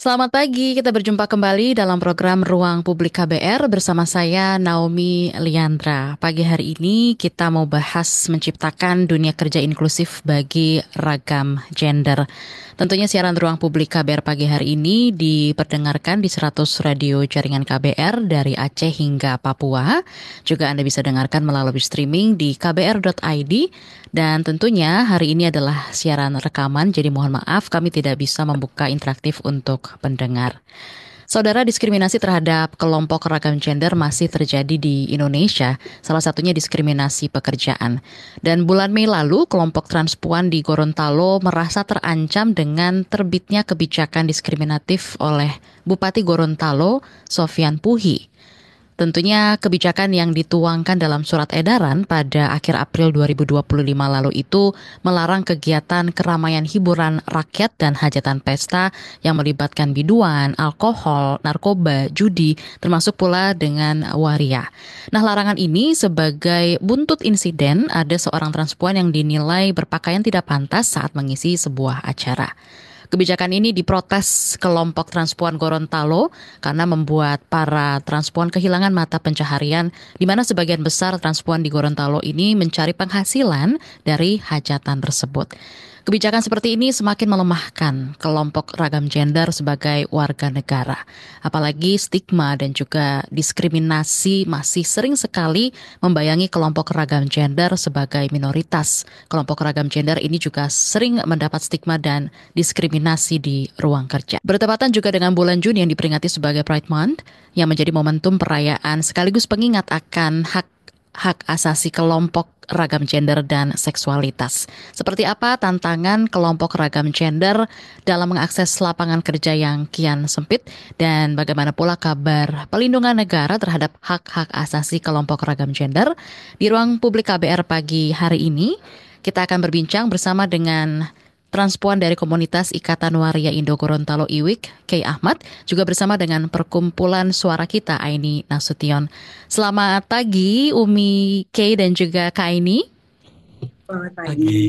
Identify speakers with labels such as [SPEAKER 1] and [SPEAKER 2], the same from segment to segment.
[SPEAKER 1] Selamat pagi, kita berjumpa kembali dalam program Ruang Publik KBR bersama saya Naomi Liandra. Pagi hari ini kita mau bahas menciptakan dunia kerja inklusif bagi ragam gender. Tentunya siaran Ruang Publik KBR pagi hari ini diperdengarkan di 100 radio jaringan KBR dari Aceh hingga Papua. Juga Anda bisa dengarkan melalui streaming di kbr.id. Dan tentunya hari ini adalah siaran rekaman, jadi mohon maaf kami tidak bisa membuka interaktif untuk pendengar. Saudara, diskriminasi terhadap kelompok ragam gender masih terjadi di Indonesia, salah satunya diskriminasi pekerjaan. Dan bulan Mei lalu, kelompok transpuan di Gorontalo merasa terancam dengan terbitnya kebijakan diskriminatif oleh Bupati Gorontalo, Sofyan Puhi. Tentunya kebijakan yang dituangkan dalam surat edaran pada akhir April 2025 lalu itu melarang kegiatan keramaian hiburan rakyat dan hajatan pesta yang melibatkan biduan, alkohol, narkoba, judi, termasuk pula dengan waria. Nah, larangan ini sebagai buntut insiden ada seorang transpuan yang dinilai berpakaian tidak pantas saat mengisi sebuah acara. Kebijakan ini diprotes kelompok transpuan Gorontalo karena membuat para transpuan kehilangan mata pencaharian, di mana sebagian besar transpuan di Gorontalo ini mencari penghasilan dari hajatan tersebut. Kebijakan seperti ini semakin melemahkan kelompok ragam gender sebagai warga negara. Apalagi stigma dan juga diskriminasi masih sering sekali membayangi kelompok ragam gender sebagai minoritas. Kelompok ragam gender ini juga sering mendapat stigma dan diskriminasi di ruang kerja. Bertepatan juga dengan bulan Juni yang diperingati sebagai Pride Month, yang menjadi momentum perayaan sekaligus pengingat akan hak asasi kelompok ragam gender dan seksualitas. Seperti apa tantangan kelompok ragam gender dalam mengakses lapangan kerja yang kian sempit dan bagaimana pula kabar pelindungan negara terhadap hak-hak asasi kelompok ragam gender? Di ruang publik KBR pagi hari ini, kita akan berbincang bersama dengan transpuan dari komunitas Ikatan Waria Indo Gorontalo Iwik, Kay Ahmad, juga bersama dengan Perkumpulan Suara Kita, Aini Nasution. Selamat pagi, Umi, Kay, dan juga Kak Aini.
[SPEAKER 2] Selamat
[SPEAKER 3] Pagi.
[SPEAKER 2] pagi.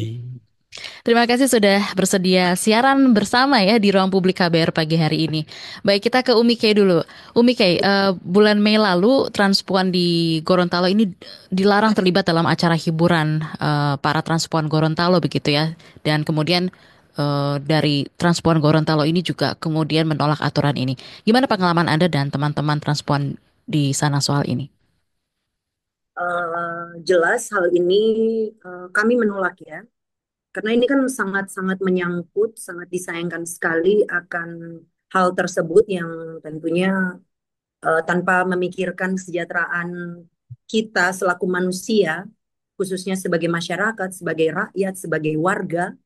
[SPEAKER 1] Terima kasih sudah bersedia siaran bersama ya di ruang publik KBR pagi hari ini. Baik, kita ke Umi Kay dulu. Umi Kay, bulan Mei lalu transpuan di Gorontalo ini dilarang terlibat dalam acara hiburan para transpuan Gorontalo begitu ya. Dan kemudian dari transpuan Gorontalo ini juga kemudian menolak aturan ini. Gimana pengalaman Anda dan teman-teman transpuan di sana soal ini?
[SPEAKER 2] Jelas hal ini kami menolak ya, karena ini kan sangat-sangat menyangkut, sangat disayangkan sekali akan hal tersebut yang tentunya tanpa memikirkan kesejahteraan kita selaku manusia, khususnya sebagai masyarakat, sebagai rakyat, sebagai warga.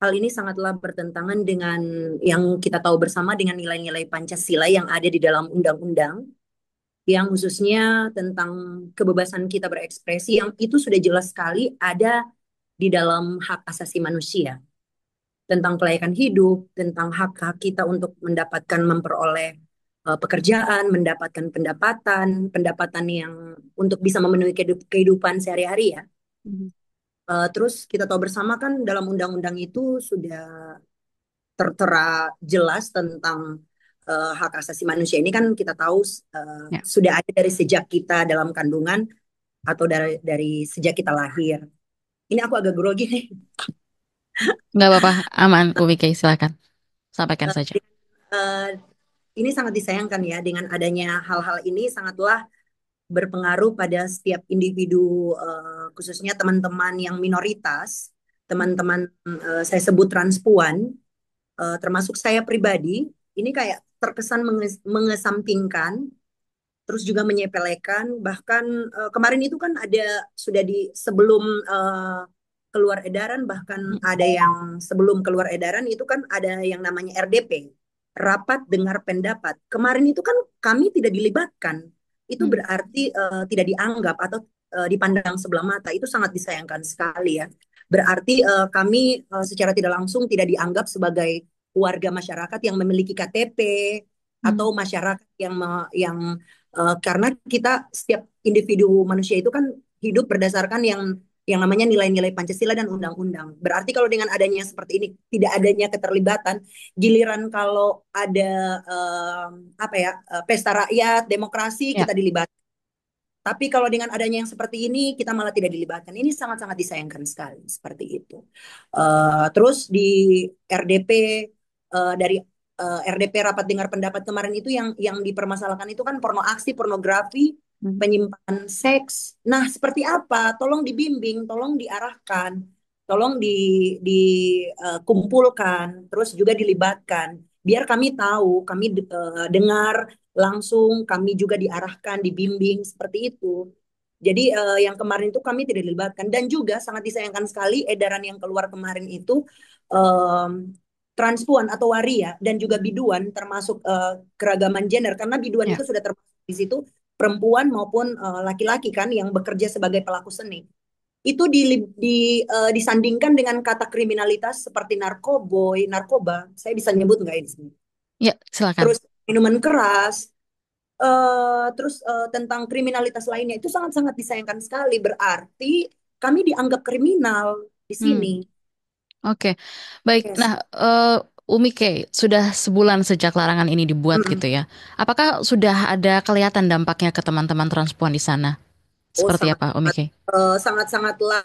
[SPEAKER 2] Hal ini sangatlah bertentangan dengan yang kita tahu bersama dengan nilai-nilai Pancasila yang ada di dalam undang-undang yang khususnya tentang kebebasan kita berekspresi yang itu sudah jelas sekali ada di dalam hak asasi manusia tentang kelayakan hidup, tentang hak-hak kita untuk mendapatkan memperoleh pekerjaan, mendapatkan pendapatan yang untuk bisa memenuhi kehidupan sehari-hari ya.
[SPEAKER 1] Mhm.
[SPEAKER 2] Terus kita tahu bersama kan dalam undang-undang itu sudah tertera jelas tentang hak asasi manusia ini kan kita tahu
[SPEAKER 1] Ya,
[SPEAKER 2] sudah ada dari sejak kita dalam kandungan atau dari sejak kita lahir. Ini aku agak grogi nih.
[SPEAKER 1] nggak apa-apa, aman Umi Kay, silakan sampaikan
[SPEAKER 2] Eh,
[SPEAKER 1] saja.
[SPEAKER 2] eh, ini sangat disayangkan ya dengan adanya hal-hal ini sangatlah berpengaruh pada setiap individu khususnya teman-teman yang minoritas, teman-teman saya sebut transpuan, termasuk saya pribadi, ini kayak terkesan mengesampingkan terus juga menyepelekan bahkan kemarin itu kan ada sudah di sebelum keluar edaran bahkan ada yang sebelum keluar edaran itu kan ada yang namanya RDP, rapat dengar pendapat kemarin itu kan kami tidak dilibatkan, itu
[SPEAKER 1] Hmm.
[SPEAKER 2] berarti tidak dianggap atau dipandang sebelah mata, itu sangat disayangkan sekali ya, berarti kami secara tidak langsung tidak dianggap sebagai warga masyarakat yang memiliki KTP
[SPEAKER 1] Hmm.
[SPEAKER 2] atau masyarakat yang karena kita setiap individu manusia itu kan hidup berdasarkan yang yang namanya nilai-nilai Pancasila dan undang-undang. Berarti kalau dengan adanya seperti ini, tidak adanya keterlibatan, giliran kalau ada apa ya, pesta rakyat, demokrasi,
[SPEAKER 1] Ya.
[SPEAKER 2] kita dilibatkan. Tapi kalau dengan adanya yang seperti ini, kita malah tidak dilibatkan. Ini sangat-sangat disayangkan sekali seperti itu. Terus di RDP, dari RDP rapat dengar pendapat kemarin itu yang dipermasalahkan itu kan porno aksi, pornografi,
[SPEAKER 1] Hmm.
[SPEAKER 2] penyimpangan seks. Nah, seperti apa? Tolong dibimbing, tolong diarahkan, tolong dikumpulkan, terus juga dilibatkan. Biar kami tahu, kami dengar langsung, kami juga diarahkan, dibimbing seperti itu. Jadi yang kemarin itu kami tidak dilibatkan dan juga sangat disayangkan sekali edaran yang keluar kemarin itu um, transpuan atau waria dan juga biduan termasuk keragaman gender karena biduan
[SPEAKER 1] Ya.
[SPEAKER 2] itu sudah termasuk di situ perempuan maupun laki-laki kan yang bekerja sebagai pelaku seni itu disandingkan dengan kata kriminalitas seperti narkoboy, narkoba, saya bisa nyebut nggak ini sini?
[SPEAKER 1] Ya, silakan.
[SPEAKER 2] Terus minuman keras, terus tentang kriminalitas lainnya itu sangat-sangat disayangkan sekali. Berarti kami dianggap kriminal di
[SPEAKER 1] Hmm.
[SPEAKER 2] sini.
[SPEAKER 1] Oke, baik.
[SPEAKER 2] Yes.
[SPEAKER 1] Nah, Umi Kay, sudah sebulan sejak larangan ini dibuat
[SPEAKER 2] Mm.
[SPEAKER 1] gitu ya. Apakah sudah ada kelihatan dampaknya ke teman-teman transpuan di sana?
[SPEAKER 2] Oh,
[SPEAKER 1] Seperti apa, Umi Kay?
[SPEAKER 2] sangat-sangatlah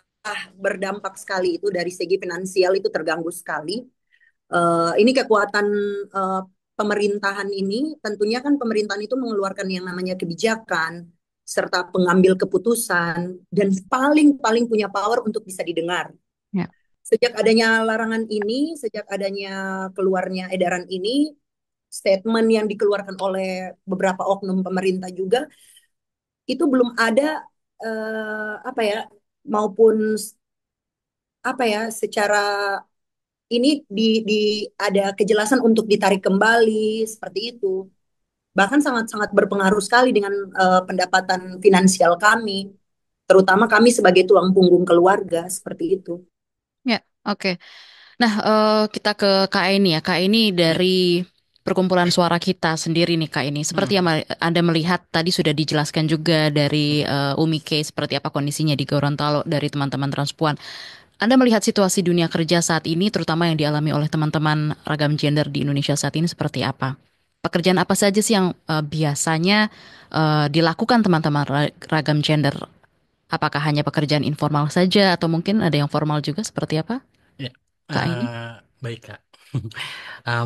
[SPEAKER 2] berdampak sekali itu dari segi finansial itu terganggu sekali. Ini kekuatan eh, pemerintahan ini, tentunya kan pemerintahan itu mengeluarkan yang namanya kebijakan serta pengambil keputusan dan paling-paling punya power untuk bisa didengar.
[SPEAKER 1] Ya.
[SPEAKER 2] Sejak adanya larangan ini, sejak adanya keluarnya edaran ini, statement yang dikeluarkan oleh beberapa oknum pemerintah juga itu belum ada apa ya maupun apa ya secara ini di ada kejelasan untuk ditarik kembali seperti itu. Bahkan sangat-sangat berpengaruh sekali dengan pendapatan finansial kami, terutama kami sebagai tulang punggung keluarga seperti itu.
[SPEAKER 1] Ya, oke. Nah, kita ke Kak Eni ya. Kak Eni
[SPEAKER 3] Ya.
[SPEAKER 1] dari Perkumpulan Suara Kita sendiri nih Kak Eni. Seperti
[SPEAKER 3] Hmm.
[SPEAKER 1] yang Anda melihat tadi sudah dijelaskan juga dari Umi Kay seperti apa kondisinya di Gorontalo dari teman-teman transpuan. Anda melihat situasi dunia kerja saat ini, terutama yang dialami oleh teman-teman ragam gender di Indonesia saat ini seperti apa? Pekerjaan apa saja sih yang biasanya dilakukan teman-teman ragam gender? Apakah hanya pekerjaan informal saja atau mungkin ada yang formal juga seperti apa,
[SPEAKER 3] Ya.
[SPEAKER 1] Kak Aini?
[SPEAKER 3] Baik, Kak.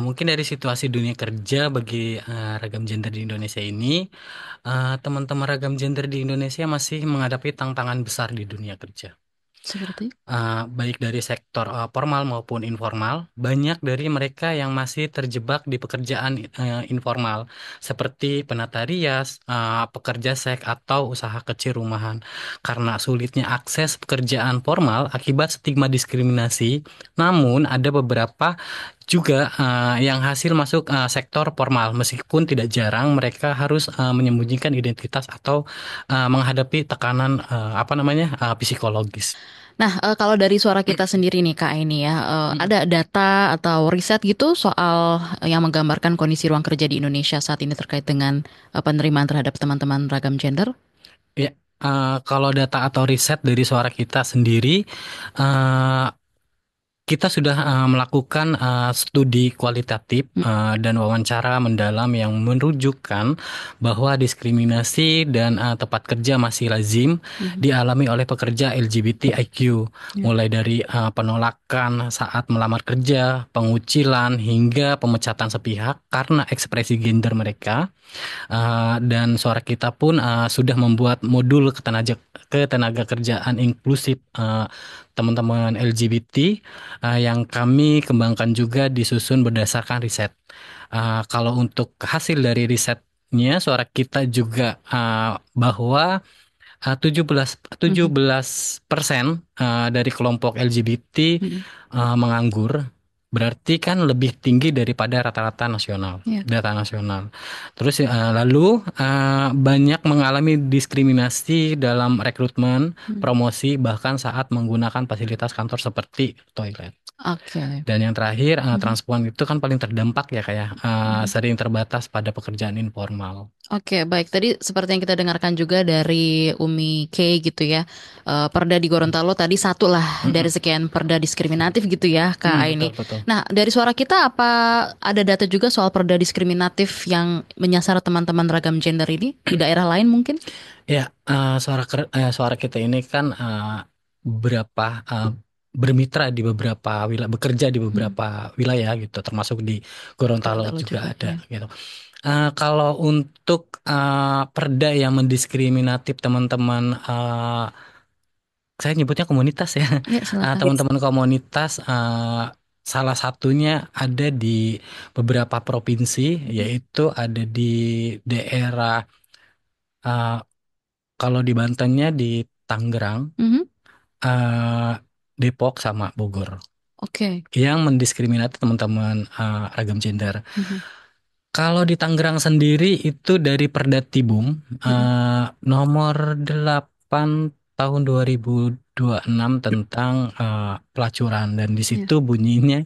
[SPEAKER 3] Mungkin dari situasi dunia kerja bagi ragam gender di Indonesia ini, teman-teman ragam gender di Indonesia masih menghadapi tantangan besar di dunia kerja.
[SPEAKER 1] Seperti?
[SPEAKER 3] Baik dari sektor formal maupun informal, banyak dari mereka yang masih terjebak di pekerjaan informal, seperti penata rias, pekerja seks, atau usaha kecil rumahan. Karena sulitnya akses pekerjaan formal akibat stigma diskriminasi, namun ada beberapa juga yang hasil masuk sektor formal, meskipun tidak jarang mereka harus menyembunyikan identitas atau menghadapi tekanan apa namanya psikologis.
[SPEAKER 1] Nah, kalau dari suara kita sendiri nih Kak ini ya,
[SPEAKER 3] Mm.
[SPEAKER 1] ada data atau riset gitu soal yang menggambarkan kondisi ruang kerja di Indonesia saat ini terkait dengan penerimaan terhadap teman-teman ragam gender?
[SPEAKER 3] Ya, kalau data atau riset dari suara kita sendiri, eh, kita sudah melakukan studi kualitatif
[SPEAKER 1] Mm,
[SPEAKER 3] dan wawancara mendalam yang menunjukkan bahwa diskriminasi dan tempat kerja masih lazim
[SPEAKER 1] mm,
[SPEAKER 3] dialami oleh pekerja LGBTIQ,
[SPEAKER 1] ya,
[SPEAKER 3] mulai dari penolakan saat melamar kerja, pengucilan, hingga pemecatan sepihak karena ekspresi gender mereka. Dan suara kita pun sudah membuat modul ketenaga kerjaan inklusif teman-teman LGBT yang kami kembangkan juga disusun berdasarkan riset. Kalau untuk hasil dari risetnya, suara kita juga bahwa 17% dari kelompok LGBT
[SPEAKER 1] mm,
[SPEAKER 3] menganggur, berarti kan lebih tinggi daripada rata-rata nasional,
[SPEAKER 1] ya,
[SPEAKER 3] data nasional. Terus lalu banyak mengalami diskriminasi dalam rekrutmen,
[SPEAKER 1] mm.
[SPEAKER 3] promosi, bahkan saat menggunakan fasilitas kantor seperti toilet.
[SPEAKER 1] Oke.
[SPEAKER 3] Dan yang terakhir,
[SPEAKER 1] Mhm.
[SPEAKER 3] transpuan itu kan paling terdampak ya kayak
[SPEAKER 1] Mhm.
[SPEAKER 3] sering terbatas pada pekerjaan informal.
[SPEAKER 1] Oke, baik. Tadi seperti yang kita dengarkan juga dari Umi K gitu ya. Perda di Gorontalo tadi satu lah dari
[SPEAKER 3] Mm-mm.
[SPEAKER 1] sekian perda diskriminatif gitu ya, Kak
[SPEAKER 3] Betul
[SPEAKER 1] Aini.
[SPEAKER 3] betul.
[SPEAKER 1] Nah, dari suara kita apa ada data juga soal perda diskriminatif yang menyasar teman-teman ragam gender ini di daerah lain mungkin?
[SPEAKER 3] Ya, suara kita ini kan beberapa bermitra di beberapa wilayah, bekerja di
[SPEAKER 1] Hmm,
[SPEAKER 3] beberapa wilayah gitu, termasuk di Gorontalo
[SPEAKER 1] Gorontalo
[SPEAKER 3] juga
[SPEAKER 1] juga
[SPEAKER 3] ada
[SPEAKER 1] ya.
[SPEAKER 3] gitu. Kalau untuk perda yang mendiskriminatif teman-teman, saya nyebutnya komunitas ya,
[SPEAKER 1] Ya, silakan.
[SPEAKER 2] Yes.
[SPEAKER 3] teman-teman komunitas, salah satunya ada di beberapa provinsi, yaitu ada di daerah, uh, kalau di Bantennya di Tangerang,
[SPEAKER 1] Mhm.
[SPEAKER 3] eh, Depok sama Bogor,
[SPEAKER 1] Oke.
[SPEAKER 3] yang mendiskriminasi teman-teman ragam gender.
[SPEAKER 1] Mhm.
[SPEAKER 3] Kalau di Tangerang sendiri itu dari Perda Tibum,
[SPEAKER 1] Mhm.
[SPEAKER 3] nomor 8 tahun 2026 tentang pelacuran, dan di
[SPEAKER 1] Ya.
[SPEAKER 3] situ bunyinya,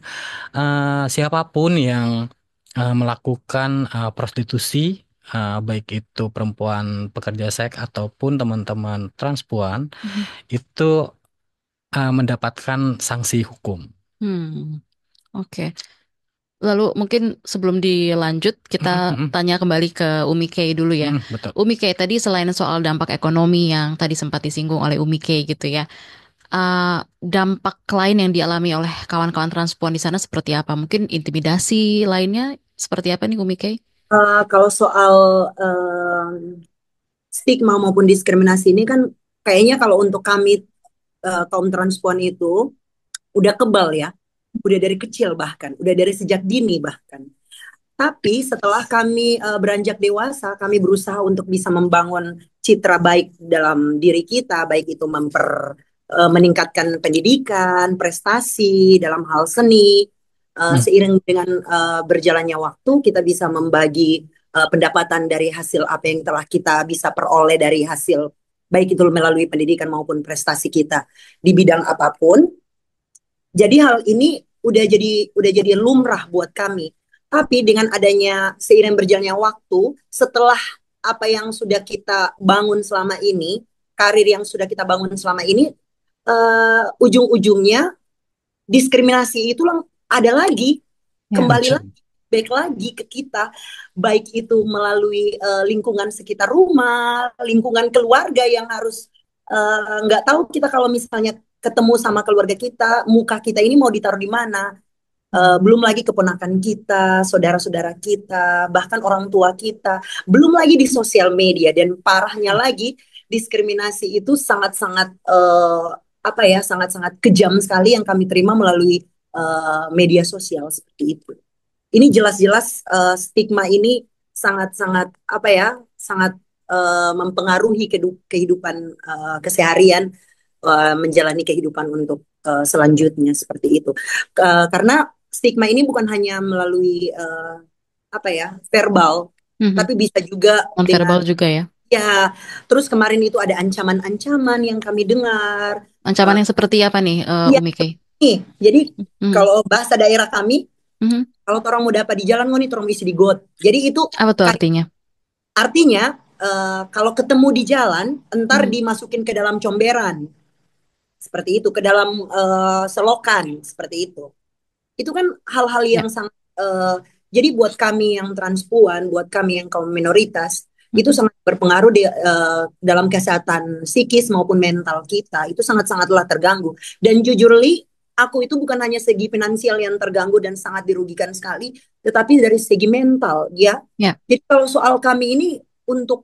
[SPEAKER 3] siapapun yang melakukan prostitusi, baik itu perempuan pekerja seks ataupun teman-teman transpuan,
[SPEAKER 1] Mhm.
[SPEAKER 3] itu mendapatkan sanksi hukum.
[SPEAKER 1] Hmm. Oke. Lalu mungkin sebelum dilanjut
[SPEAKER 3] Mhm,
[SPEAKER 1] kita
[SPEAKER 3] mhm,
[SPEAKER 1] tanya kembali ke Umi Kay dulu ya.
[SPEAKER 3] betul.
[SPEAKER 1] Umi Kay tadi selain soal dampak ekonomi yang tadi sempat disinggung oleh Umi Kay gitu ya. Dampak lain yang dialami oleh kawan-kawan transpuan di sana seperti apa? Mungkin intimidasi lainnya seperti apa nih Umi Kay?
[SPEAKER 2] Kalau soal stigma maupun diskriminasi ini kan kayaknya kalau untuk kami kaum transpuan itu udah kebal ya, udah dari kecil bahkan, udah dari sejak dini bahkan. Tapi setelah kami beranjak dewasa, kami berusaha untuk bisa membangun citra baik dalam diri kita, baik itu meningkatkan pendidikan, prestasi dalam hal seni.
[SPEAKER 3] Hmm,
[SPEAKER 2] Seiring dengan berjalannya waktu, kita bisa membagi pendapatan dari hasil apa yang telah kita bisa peroleh dari hasil baik itu melalui pendidikan maupun prestasi kita di bidang apapun. Jadi hal ini udah jadi lumrah buat kami. Tapi dengan adanya seiring berjalannya waktu, setelah apa yang sudah kita bangun selama ini, karir yang sudah kita bangun selama ini, ujung-ujungnya diskriminasi itu ada lagi,
[SPEAKER 1] Ya.
[SPEAKER 2] kembali
[SPEAKER 3] muncul.
[SPEAKER 2] lagi, baik lagi ke kita, baik itu melalui lingkungan sekitar rumah, lingkungan keluarga yang harus nggak tahu kita kalau misalnya ketemu sama keluarga kita, muka kita ini mau ditaruh di mana. Belum lagi keponakan kita, saudara-saudara kita, bahkan orang tua kita, belum lagi di sosial media dan parahnya lagi diskriminasi itu sangat-sangat apa ya, sangat-sangat kejam sekali yang kami terima melalui media sosial seperti itu. Ini jelas-jelas stigma ini sangat-sangat apa ya, sangat mempengaruhi kehidupan keseharian, menjalani kehidupan untuk selanjutnya seperti itu. Karena stigma ini bukan hanya melalui apa ya, verbal,
[SPEAKER 1] Mhm.
[SPEAKER 2] tapi bisa juga dengan
[SPEAKER 1] Nonverbal juga ya.
[SPEAKER 2] ya. Terus kemarin itu ada ancaman-ancaman yang kami dengar.
[SPEAKER 1] Ancaman
[SPEAKER 2] Uh,
[SPEAKER 1] yang seperti apa nih
[SPEAKER 2] ya,
[SPEAKER 1] Umi Kay?
[SPEAKER 2] nih. Jadi
[SPEAKER 1] Mhm.
[SPEAKER 2] kalau bahasa daerah kami,
[SPEAKER 1] Mhm.
[SPEAKER 2] kalau orang mau dapat di jalan, nih orang isi di got. Jadi itu
[SPEAKER 1] Apa tuh
[SPEAKER 2] kayak
[SPEAKER 1] artinya?
[SPEAKER 2] artinya kalau ketemu di jalan, entar
[SPEAKER 1] Mhm.
[SPEAKER 2] dimasukin ke dalam comberan, seperti itu, ke dalam selokan, seperti itu. Itu kan hal-hal
[SPEAKER 1] Ya.
[SPEAKER 2] yang sangat jadi buat kami yang transpuan, buat kami yang kaum minoritas, itu
[SPEAKER 1] Mhm.
[SPEAKER 2] sangat berpengaruh dalam kesehatan psikis maupun mental kita. Itu sangat-sangatlah terganggu. Dan jujur li, aku itu bukan hanya segi finansial yang terganggu dan sangat dirugikan sekali, tetapi dari segi mental, ya.
[SPEAKER 1] Ya.
[SPEAKER 2] Jadi kalau soal kami ini untuk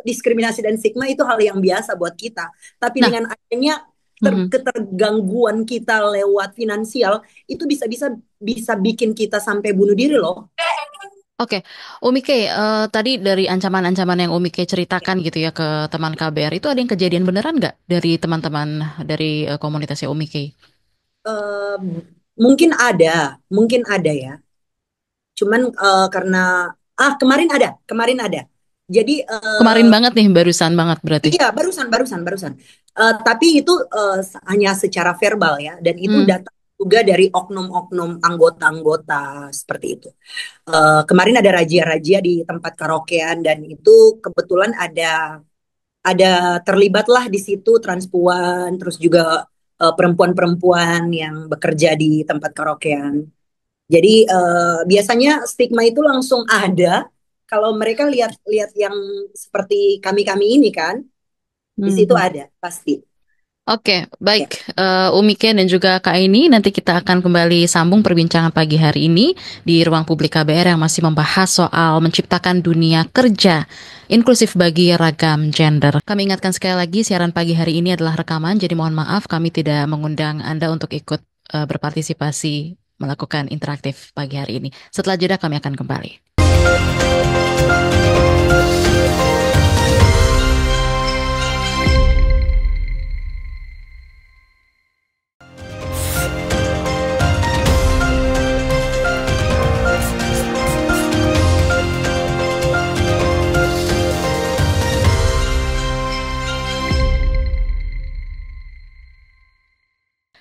[SPEAKER 2] diskriminasi dan stigma itu hal yang biasa buat kita. Tapi
[SPEAKER 1] Nah.
[SPEAKER 2] dengan adanya
[SPEAKER 1] Mhm.
[SPEAKER 2] ketergangguan kita lewat finansial itu bisa bikin kita sampai bunuh diri loh.
[SPEAKER 1] Oke, Umi Kay, tadi dari ancaman-ancaman yang Umi Kay ceritakan gitu ya ke teman KBR itu ada yang kejadian beneran nggak dari teman-teman dari komunitasnya Umi Kay?
[SPEAKER 2] Eh, mungkin ada ya. Cuman karena kemarin ada. Jadi
[SPEAKER 1] Kemarin banget nih, barusan banget berarti.
[SPEAKER 2] iya barusan barusan barusan. Tapi itu hanya secara verbal ya, dan itu
[SPEAKER 1] Hmm.
[SPEAKER 2] data. juga dari oknum-oknum anggota-anggota seperti itu. Kemarin ada razia-razia di tempat karaokean dan itu kebetulan ada terlibatlah di situ transpuan, terus juga perempuan-perempuan yang bekerja di tempat karaokean. Jadi biasanya stigma itu langsung ada kalau mereka lihat-lihat yang seperti kami-kami ini kan, di situ
[SPEAKER 1] Mhm.
[SPEAKER 2] ada pasti.
[SPEAKER 1] Oke,
[SPEAKER 2] Ya.
[SPEAKER 1] baik. Umi Ken dan juga Kak Aini, nanti kita akan kembali sambung perbincangan pagi hari ini di ruang publik KBR yang masih membahas soal menciptakan dunia kerja inklusif bagi ragam gender. Kami ingatkan sekali lagi, siaran pagi hari ini adalah rekaman, jadi mohon maaf kami tidak mengundang Anda untuk ikut berpartisipasi melakukan interaktif pagi hari ini. Setelah jeda kami akan kembali.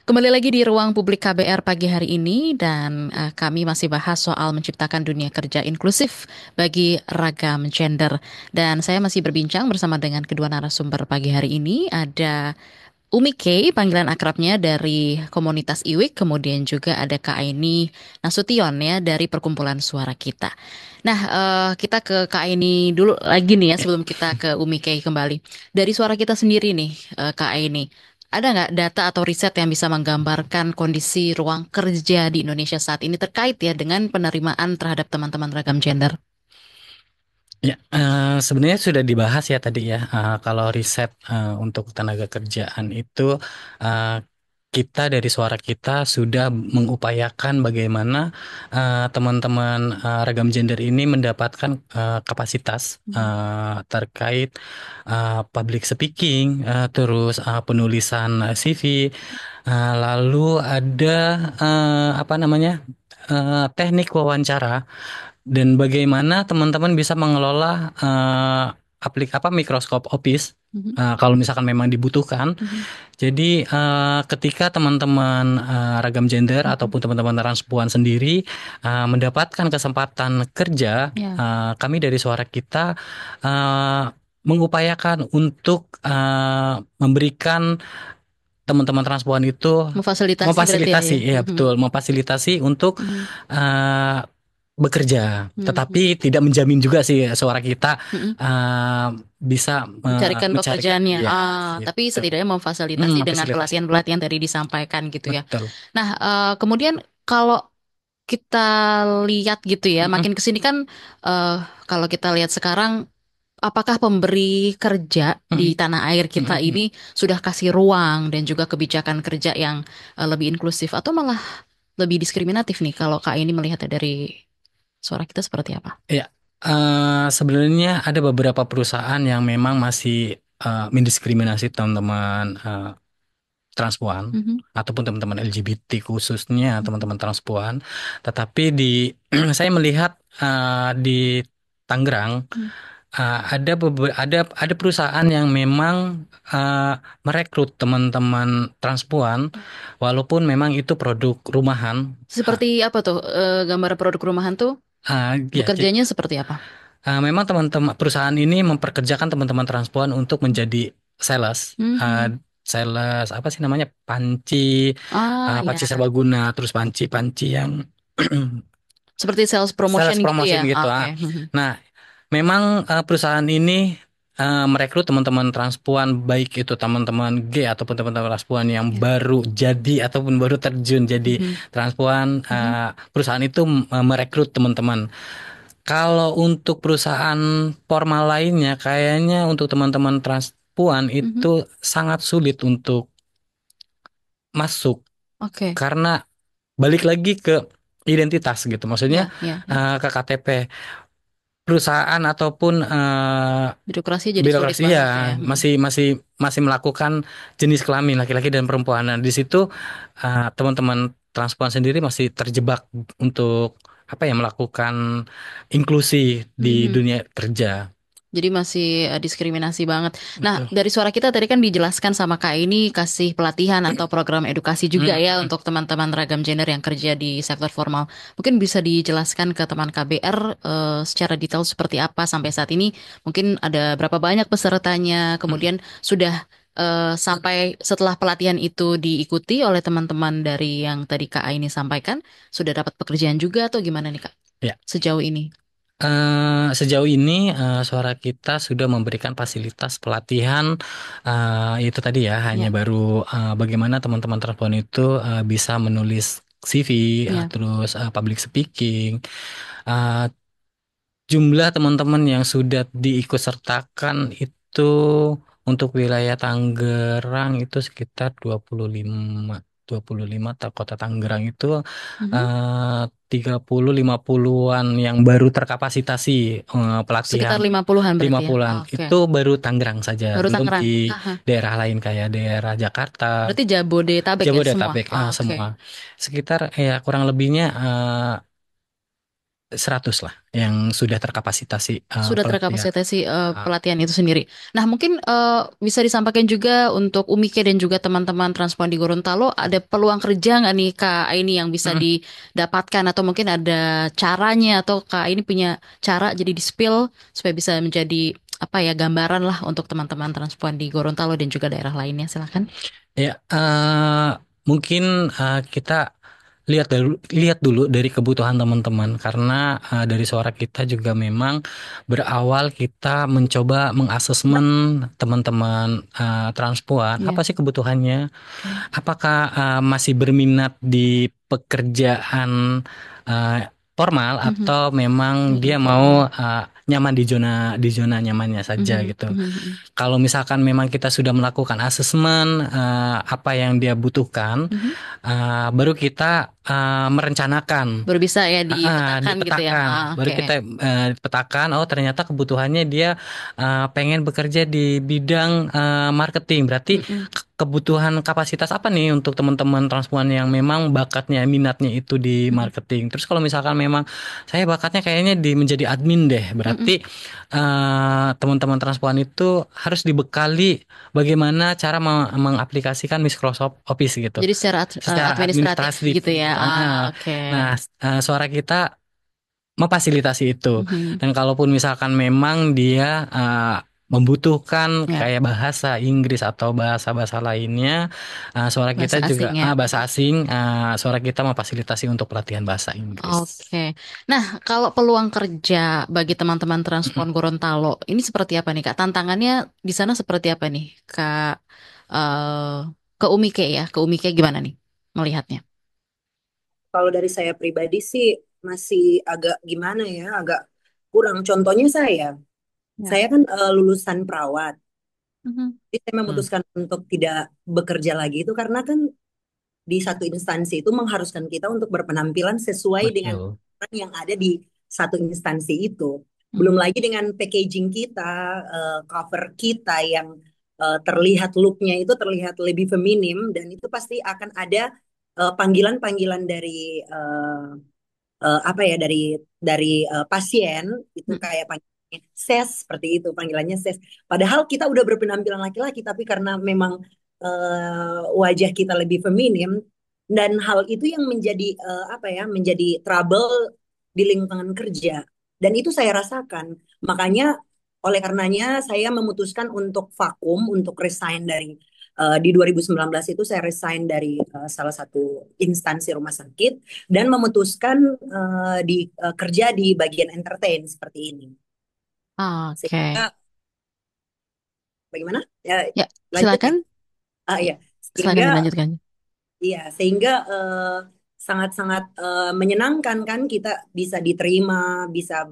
[SPEAKER 1] Kembali lagi di ruang publik KBR pagi hari ini dan kami masih bahas soal menciptakan dunia kerja inklusif bagi ragam gender. Dan saya masih berbincang bersama dengan kedua narasumber pagi hari ini. Ada Umi K, panggilan akrabnya dari komunitas IWIK, kemudian juga ada Kak Aini Nasution ya dari Perkumpulan Suara Kita. Nah, kita ke Kak Aini dulu lagi nih ya sebelum kita ke Umi K kembali. Dari suara kita sendiri nih, Kak Aini. Ada nggak data atau riset yang bisa menggambarkan kondisi ruang kerja di Indonesia saat ini terkait ya dengan penerimaan terhadap teman-teman ragam gender?
[SPEAKER 3] Ya, sebenarnya sudah dibahas ya tadi ya. Kalau riset untuk tenaga kerjaan itu eh, kita dari suara kita sudah mengupayakan bagaimana teman-teman ragam gender ini mendapatkan kapasitas terkait public speaking, terus penulisan CV, lalu ada apa namanya teknik wawancara dan bagaimana teman-teman bisa mengelola apa mikroskop Office
[SPEAKER 1] Mhm,
[SPEAKER 3] kalau misalkan memang dibutuhkan.
[SPEAKER 1] mhm,
[SPEAKER 3] Jadi ketika teman-teman ragam gender
[SPEAKER 1] mhm.
[SPEAKER 3] ataupun teman-teman transpuan sendiri mendapatkan kesempatan kerja,
[SPEAKER 1] Ya,
[SPEAKER 3] kami dari suara kita uh, mengupayakan untuk memberikan teman-teman transpuan itu
[SPEAKER 1] memfasilitasi berarti ya,
[SPEAKER 3] memfasilitasi,
[SPEAKER 1] ya.
[SPEAKER 3] ya
[SPEAKER 1] Mhm,
[SPEAKER 3] betul, memfasilitasi untuk
[SPEAKER 1] mhm,
[SPEAKER 3] uh, bekerja, tetapi
[SPEAKER 1] mhm,
[SPEAKER 3] tidak menjamin juga sih suara kita
[SPEAKER 1] mhm.
[SPEAKER 3] uh, bisa
[SPEAKER 1] Mencarikan
[SPEAKER 3] mencarikan,
[SPEAKER 1] pekerjaannya.
[SPEAKER 3] ya,
[SPEAKER 1] Tapi
[SPEAKER 3] gitu.
[SPEAKER 1] setidaknya memfasilitasi dengan
[SPEAKER 3] Memfasilitasi,
[SPEAKER 1] pelatihan-pelatihan tadi disampaikan gitu ya.
[SPEAKER 3] betul.
[SPEAKER 1] Nah, kemudian kalau kita lihat gitu ya,
[SPEAKER 3] Mm-mm,
[SPEAKER 1] makin ke sini kan eh, kalau kita lihat sekarang, apakah pemberi kerja di
[SPEAKER 3] mm-mm,
[SPEAKER 1] tanah air kita
[SPEAKER 3] mm-mm.
[SPEAKER 1] ini sudah kasih ruang dan juga kebijakan kerja yang lebih inklusif atau malah lebih diskriminatif nih kalau Kak ini melihatnya dari suara kita seperti apa?
[SPEAKER 3] Ya, sebenarnya ada beberapa perusahaan yang memang masih mendiskriminasi teman-teman transpuan
[SPEAKER 1] Mhm,
[SPEAKER 3] ataupun teman-teman LGBT khususnya
[SPEAKER 1] mhm,
[SPEAKER 3] teman-teman transpuan. Tetapi saya melihat di Tangerang
[SPEAKER 1] mhm.
[SPEAKER 3] ada perusahaan yang memang uh, merekrut teman-teman transpuan walaupun memang itu produk rumahan. Uh,
[SPEAKER 1] Seperti apa tuh gambar produk rumahan tuh
[SPEAKER 3] ya,
[SPEAKER 1] bekerjanya seperti apa?
[SPEAKER 3] memang teman-teman perusahaan ini memperkerjakan teman-teman transpuan untuk menjadi sales. Uh,
[SPEAKER 1] Mhm.
[SPEAKER 3] Sales apa sih namanya, panci,
[SPEAKER 1] Ah
[SPEAKER 3] panci
[SPEAKER 1] ya,
[SPEAKER 3] serbaguna, terus panci-panci yang
[SPEAKER 1] seperti sales promotion
[SPEAKER 3] sales
[SPEAKER 1] gitu
[SPEAKER 3] promotion
[SPEAKER 1] ya.
[SPEAKER 3] gitu.
[SPEAKER 1] Oke. Mhm.
[SPEAKER 3] Nah, memang perusahaan ini merekrut teman-teman transpuan, baik itu teman-teman gay ataupun teman-teman transpuan yang
[SPEAKER 1] Ya.
[SPEAKER 3] baru jadi ataupun baru terjun jadi
[SPEAKER 1] Mhm.
[SPEAKER 3] transpuan.
[SPEAKER 1] Mhm.
[SPEAKER 3] Perusahaan itu merekrut teman-teman. Kalau untuk perusahaan formal lainnya, kayaknya untuk teman-teman transpuan itu
[SPEAKER 1] Mhm.
[SPEAKER 3] sangat sulit untuk masuk
[SPEAKER 1] Oke.
[SPEAKER 3] karena balik lagi ke identitas gitu. Maksudnya
[SPEAKER 1] Ya, ya, ya.
[SPEAKER 3] ke KTP perusahaan ataupun
[SPEAKER 1] Birokrasi jadi sulit
[SPEAKER 3] birokrasi ya
[SPEAKER 1] banget ya. Mhm.
[SPEAKER 3] masih masih masih melakukan jenis kelamin laki-laki dan perempuan. Nah, di situ teman-teman transpuan sendiri masih terjebak untuk apa ya, melakukan inklusi di
[SPEAKER 1] Mhm.
[SPEAKER 3] dunia kerja.
[SPEAKER 1] Jadi masih diskriminasi banget. Nah,
[SPEAKER 3] Betul.
[SPEAKER 1] dari suara kita tadi kan dijelaskan sama Kak ini kasih pelatihan atau program edukasi juga ya
[SPEAKER 3] Mm-mm.
[SPEAKER 1] untuk teman-teman ragam gender yang kerja di sektor formal. Mungkin bisa dijelaskan ke teman KBR secara detail seperti apa sampai saat ini. Mungkin ada berapa banyak pesertanya,
[SPEAKER 3] Mm-mm.
[SPEAKER 1] kemudian sudah sampai setelah pelatihan itu diikuti oleh teman-teman dari yang tadi Kak ini sampaikan, sudah dapat pekerjaan juga atau gimana nih Kak
[SPEAKER 3] Ya.
[SPEAKER 1] sejauh ini?
[SPEAKER 3] Sejauh ini suara kita sudah memberikan fasilitas pelatihan itu tadi ya hanya
[SPEAKER 1] Ya,
[SPEAKER 3] baru bagaimana teman-teman transpon itu bisa menulis CV,
[SPEAKER 1] ya.
[SPEAKER 3] terus public speaking. Uh, Jumlah teman-teman yang sudah diikutsertakan itu untuk wilayah Tangerang itu sekitar 25 Kota Tangerang itu
[SPEAKER 1] Mhm.
[SPEAKER 3] eh 30 50-an yang baru terkapasitasi pelatihan
[SPEAKER 1] Sekitar 50-an berarti ya.
[SPEAKER 3] 50-an
[SPEAKER 1] Oke.
[SPEAKER 3] itu baru Tangerang saja,
[SPEAKER 1] Baru
[SPEAKER 3] belum di
[SPEAKER 1] Tangerang. Aha.
[SPEAKER 3] daerah lain kayak daerah Jakarta,
[SPEAKER 1] Berarti Jabodetabek ya semua.
[SPEAKER 3] Jabodetabek
[SPEAKER 1] Oke.
[SPEAKER 3] semua. Sekitar ya kurang lebihnya 100 lah yang sudah terkapasitasi
[SPEAKER 1] Sudah
[SPEAKER 3] pelatihan.
[SPEAKER 1] terkapasitasi
[SPEAKER 3] Ah,
[SPEAKER 1] pelatihan itu sendiri. Nah, mungkin bisa disampaikan juga untuk Umike dan juga teman-teman Transpon di Gorontalo ada peluang kerja nggak nih Kak ini yang bisa
[SPEAKER 3] mm-mm.
[SPEAKER 1] didapatkan atau mungkin ada caranya atau Kak ini punya cara jadi di-spill supaya bisa menjadi apa ya gambaran lah untuk teman-teman Transpon di Gorontalo dan juga daerah lainnya. Silakan.
[SPEAKER 3] Ya, mungkin kita lihat dulu dari kebutuhan teman-teman karena dari suara kita juga memang berawal kita mencoba mengasesmen teman-teman transpuan apa
[SPEAKER 1] Ya.
[SPEAKER 3] sih kebutuhannya,
[SPEAKER 1] Oke.
[SPEAKER 3] apakah masih berminat di pekerjaan uh, formal
[SPEAKER 1] Mhm.
[SPEAKER 3] atau memang dia mau
[SPEAKER 1] Informal.
[SPEAKER 3] nyaman di zona nyamannya saja
[SPEAKER 1] Mhm.
[SPEAKER 3] gitu.
[SPEAKER 1] Mhm. Mhm.
[SPEAKER 3] Kalau misalkan memang kita sudah melakukan asesmen apa yang dia butuhkan,
[SPEAKER 1] Mhm.
[SPEAKER 3] baru kita merencanakan.
[SPEAKER 1] Baru bisa ya dipetakan gitu ya.
[SPEAKER 3] Dipetakan,
[SPEAKER 1] Ah,
[SPEAKER 3] baru
[SPEAKER 1] oke.
[SPEAKER 3] kita petakan. Oh ternyata kebutuhannya dia pengen bekerja di bidang marketing. Berarti
[SPEAKER 1] Mm-mm.
[SPEAKER 3] kebutuhan kapasitas apa nih untuk teman-teman transpuan yang memang bakatnya, minatnya itu di
[SPEAKER 1] Mhm.
[SPEAKER 3] marketing. Terus kalau misalkan memang saya bakatnya kayaknya di menjadi admin deh, berarti
[SPEAKER 1] Mm-mm.
[SPEAKER 3] teman-teman transpuan itu harus dibekali bagaimana cara mengaplikasikan Microsoft Office gitu
[SPEAKER 1] Jadi secara
[SPEAKER 3] secara
[SPEAKER 1] administratif
[SPEAKER 3] administratif
[SPEAKER 1] gitu ya.
[SPEAKER 3] gitu.
[SPEAKER 1] Oke.
[SPEAKER 3] Nah, suara kita memfasilitasi itu.
[SPEAKER 1] Mhm.
[SPEAKER 3] Dan kalaupun misalkan memang dia membutuhkan
[SPEAKER 1] Ya,
[SPEAKER 3] kayak bahasa Inggris atau bahasa-bahasa lainnya, suara kita
[SPEAKER 1] bahasa
[SPEAKER 3] juga
[SPEAKER 1] asing ya.
[SPEAKER 3] bahasa asing, suara kita memfasilitasi untuk pelatihan bahasa Inggris.
[SPEAKER 1] Oke. Nah, kalau peluang kerja bagi teman-teman Transpon Gorontalo, ini seperti apa nih Kak? Tantangannya di sana seperti apa nih Kak? eh ke Umike ya, ke Umike gimana nih melihatnya?
[SPEAKER 2] Kalau dari saya pribadi sih masih agak gimana ya, agak kurang. Contohnya
[SPEAKER 1] Ya.
[SPEAKER 2] saya kan lulusan perawat.
[SPEAKER 1] Mhm.
[SPEAKER 2] Jadi saya
[SPEAKER 3] Hmm,
[SPEAKER 2] memutuskan untuk tidak bekerja lagi itu karena kan di satu instansi itu mengharuskan kita untuk berpenampilan sesuai dengan
[SPEAKER 3] betul.
[SPEAKER 2] orang yang ada di satu instansi itu. Belum
[SPEAKER 1] Mhm.
[SPEAKER 2] lagi dengan packaging kita, cover kita yang terlihat looknya itu terlihat lebih feminim dan itu pasti akan ada panggilan-panggilan dari apa ya dari pasien itu
[SPEAKER 1] Mhm.
[SPEAKER 2] kayak panggilannya ses seperti itu panggilannya ses. Padahal kita udah berpenampilan laki-laki tapi karena memang wajah kita lebih feminim dan hal itu yang menjadi apa ya menjadi trouble di lingkungan kerja dan itu saya rasakan. Makanya oleh karenanya saya memutuskan untuk vakum untuk resign dari di 2019 itu saya resign dari salah satu instansi rumah sakit dan memutuskan kerja di bagian entertain seperti ini.
[SPEAKER 1] Oke.
[SPEAKER 2] Sehingga bagaimana? Ya,
[SPEAKER 1] Ya,
[SPEAKER 2] lanjut ya.
[SPEAKER 1] silakan.
[SPEAKER 2] Ya.
[SPEAKER 1] Silakan
[SPEAKER 2] Sehingga
[SPEAKER 1] dilanjutkan.
[SPEAKER 2] iya, sehingga sangat-sangat menyenangkan kan kita bisa diterima, bisa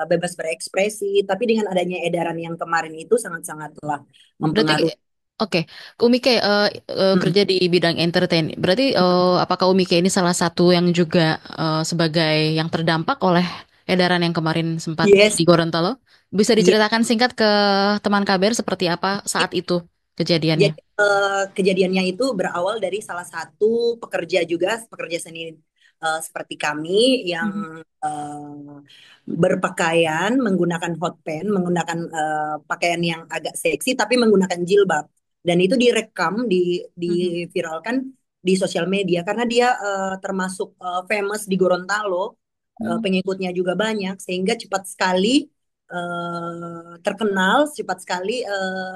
[SPEAKER 2] bebas berekspresi, tapi dengan adanya edaran yang kemarin itu sangat-sangatlah
[SPEAKER 1] Berarti
[SPEAKER 2] mempengaruhi.
[SPEAKER 1] oke, Umike
[SPEAKER 2] Mm-mm.
[SPEAKER 1] kerja di bidang entertain. Berarti apakah Umike ini salah satu yang juga sebagai yang terdampak oleh edaran yang kemarin sempat
[SPEAKER 2] Yes,
[SPEAKER 1] di Gorontalo? Bisa
[SPEAKER 2] iya.
[SPEAKER 1] diceritakan singkat ke teman KBR seperti apa saat itu kejadiannya?
[SPEAKER 2] Jadi kejadiannya itu berawal dari salah satu pekerja juga, pekerja seni seperti kami yang
[SPEAKER 1] Mhm.
[SPEAKER 2] eh, berpakaian menggunakan hot pants, menggunakan pakaian yang agak seksi tapi menggunakan jilbab. Dan itu direkam,
[SPEAKER 1] Mhm.
[SPEAKER 2] diviralkan di sosial media karena dia termasuk famous di Gorontalo,
[SPEAKER 1] Mhm.
[SPEAKER 2] pengikutnya juga banyak sehingga cepat sekali terkenal, cepat sekali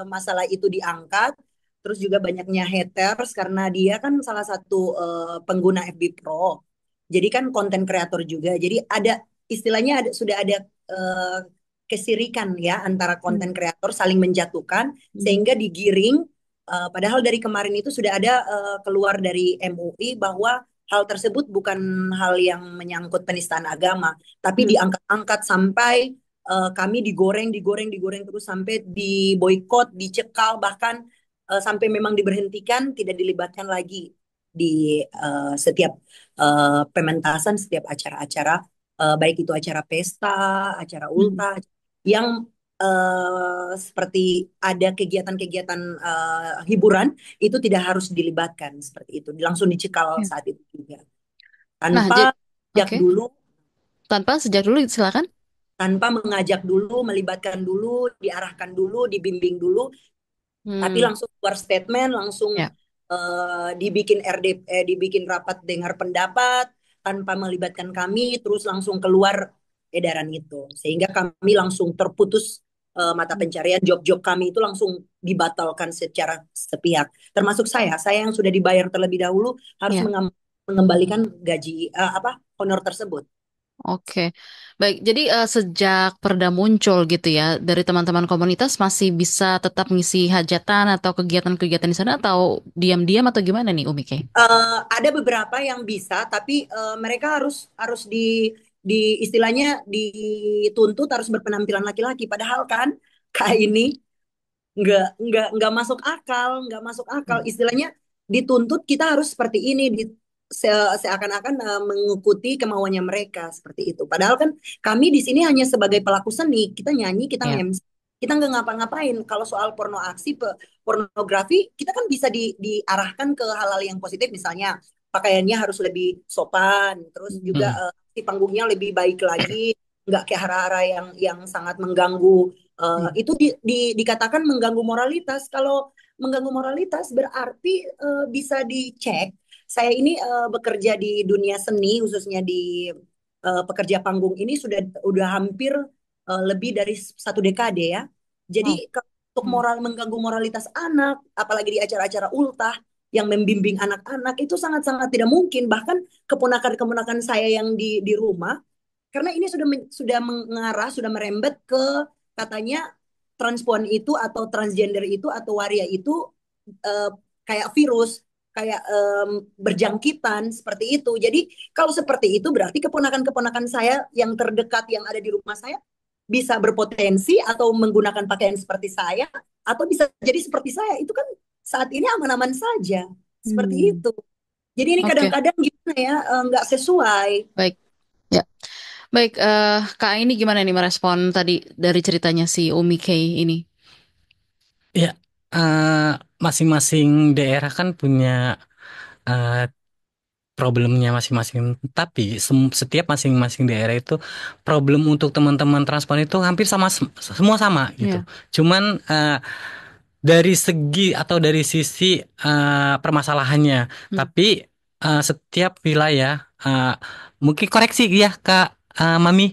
[SPEAKER 2] masalah itu diangkat. Terus juga banyaknya haters karena dia kan salah satu pengguna FB Pro. Jadi kan konten kreator juga. Jadi ada istilahnya sudah ada eh, kesirikan ya antara konten
[SPEAKER 1] Mhm.
[SPEAKER 2] kreator saling menjatuhkan
[SPEAKER 1] Mhm.
[SPEAKER 2] sehingga digiring. Padahal dari kemarin itu sudah ada keluar dari MUI bahwa hal tersebut bukan hal yang menyangkut penistaan agama, tapi
[SPEAKER 1] Mhm.
[SPEAKER 2] diangkat-angkat sampai kami digoreng, digoreng, digoreng terus sampai diboykot, dicekal, bahkan sampai memang diberhentikan, tidak dilibatkan lagi di setiap pementasan, setiap acara-acara, baik itu acara pesta, acara
[SPEAKER 1] Mhm.
[SPEAKER 2] ultah, yang seperti ada kegiatan-kegiatan hiburan itu tidak harus dilibatkan seperti itu, langsung dicekal
[SPEAKER 1] Ya.
[SPEAKER 2] saat itu juga
[SPEAKER 1] Nah,
[SPEAKER 2] tanpa sejak
[SPEAKER 1] oke.
[SPEAKER 2] dulu,
[SPEAKER 1] Tanpa sejak dulu silakan.
[SPEAKER 2] tanpa mengajak dulu, melibatkan dulu, diarahkan dulu, dibimbing dulu, tapi
[SPEAKER 1] Hmm.
[SPEAKER 2] langsung keluar statement, langsung
[SPEAKER 1] Ya.
[SPEAKER 2] dibikin dibikin rapat dengar pendapat tanpa melibatkan kami, terus langsung keluar edaran itu, sehingga kami langsung terputus mata pencarian, job-job kami itu langsung dibatalkan secara sepihak. Termasuk saya yang sudah dibayar terlebih dahulu harus
[SPEAKER 1] Ya.
[SPEAKER 2] mengembalikan gaji apa honor tersebut.
[SPEAKER 1] Oke, baik. Jadi sejak Perda muncul gitu ya, dari teman-teman komunitas masih bisa tetap ngisi hajatan atau kegiatan-kegiatan di sana atau diam-diam atau gimana nih Umi Kay?
[SPEAKER 2] Ada beberapa yang bisa, tapi mereka harus harus di istilahnya dituntut harus berpenampilan laki-laki. Padahal kan kayak ini nggak masuk akal, nggak masuk akal.
[SPEAKER 1] Hmm.
[SPEAKER 2] Istilahnya dituntut kita harus seperti ini, seakan-akan mengikuti kemauannya mereka seperti itu. Padahal kan kami di sini hanya sebagai pelaku seni, kita nyanyi, kita
[SPEAKER 1] Ya.
[SPEAKER 2] nge-MC, kita nggak ngapa-ngapain. Kalau soal porno aksi, pornografi, kita kan bisa diarahkan ke hal-hal yang positif, misalnya pakaiannya harus lebih sopan, terus juga
[SPEAKER 1] Hmm.
[SPEAKER 2] si panggungnya lebih baik lagi, nggak kayak hara-hara yang sangat mengganggu.
[SPEAKER 1] Hmm.
[SPEAKER 2] Itu dikatakan mengganggu moralitas. Kalau mengganggu moralitas berarti bisa dicek. Saya ini bekerja di dunia seni, khususnya di pekerja panggung ini sudah hampir lebih dari 1 dekade ya.
[SPEAKER 1] Oh.
[SPEAKER 2] Jadi untuk
[SPEAKER 1] Hmm.
[SPEAKER 2] mengganggu moralitas anak, apalagi di acara-acara ultah yang membimbing anak-anak itu sangat-sangat tidak mungkin. Bahkan keponakan-keponakan saya yang di rumah, karena ini sudah mengarah, sudah merembet ke katanya transpuan itu atau transgender itu atau waria itu eh, kayak virus, kayak berjangkitan seperti itu. Jadi kalau seperti itu berarti keponakan-keponakan saya yang terdekat yang ada di rumah saya bisa berpotensi atau menggunakan pakaian seperti saya atau bisa jadi seperti saya. Itu kan saat ini aman-aman saja. Seperti
[SPEAKER 1] Hmm.
[SPEAKER 2] itu. Jadi ini
[SPEAKER 1] Oke,
[SPEAKER 2] kadang-kadang gimana ya, nggak sesuai.
[SPEAKER 1] baik. Ya, baik. Kak ini gimana nih merespon tadi dari ceritanya si Umi Kay ini?
[SPEAKER 3] Ya, eh, masing-masing daerah kan punya eh, problemnya masing-masing. Tapi setiap masing-masing daerah itu problem untuk teman-teman transport itu hampir sama, semua sama gitu.
[SPEAKER 1] Ya.
[SPEAKER 3] Cuman dari segi atau dari sisi permasalahannya,
[SPEAKER 1] Hmm.
[SPEAKER 3] tapi setiap wilayah mungkin koreksi ya Kak Mami.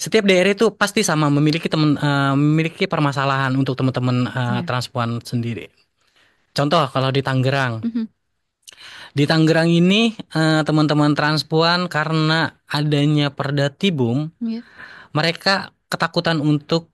[SPEAKER 3] Setiap daerah itu pasti sama memiliki permasalahan untuk teman-teman
[SPEAKER 1] Ya.
[SPEAKER 3] transpuan sendiri. Contoh kalau di Tangerang.
[SPEAKER 1] Mhm.
[SPEAKER 3] Di Tangerang ini teman-teman transpuan karena adanya Perda Tibum,
[SPEAKER 1] Ya.
[SPEAKER 3] mereka ketakutan untuk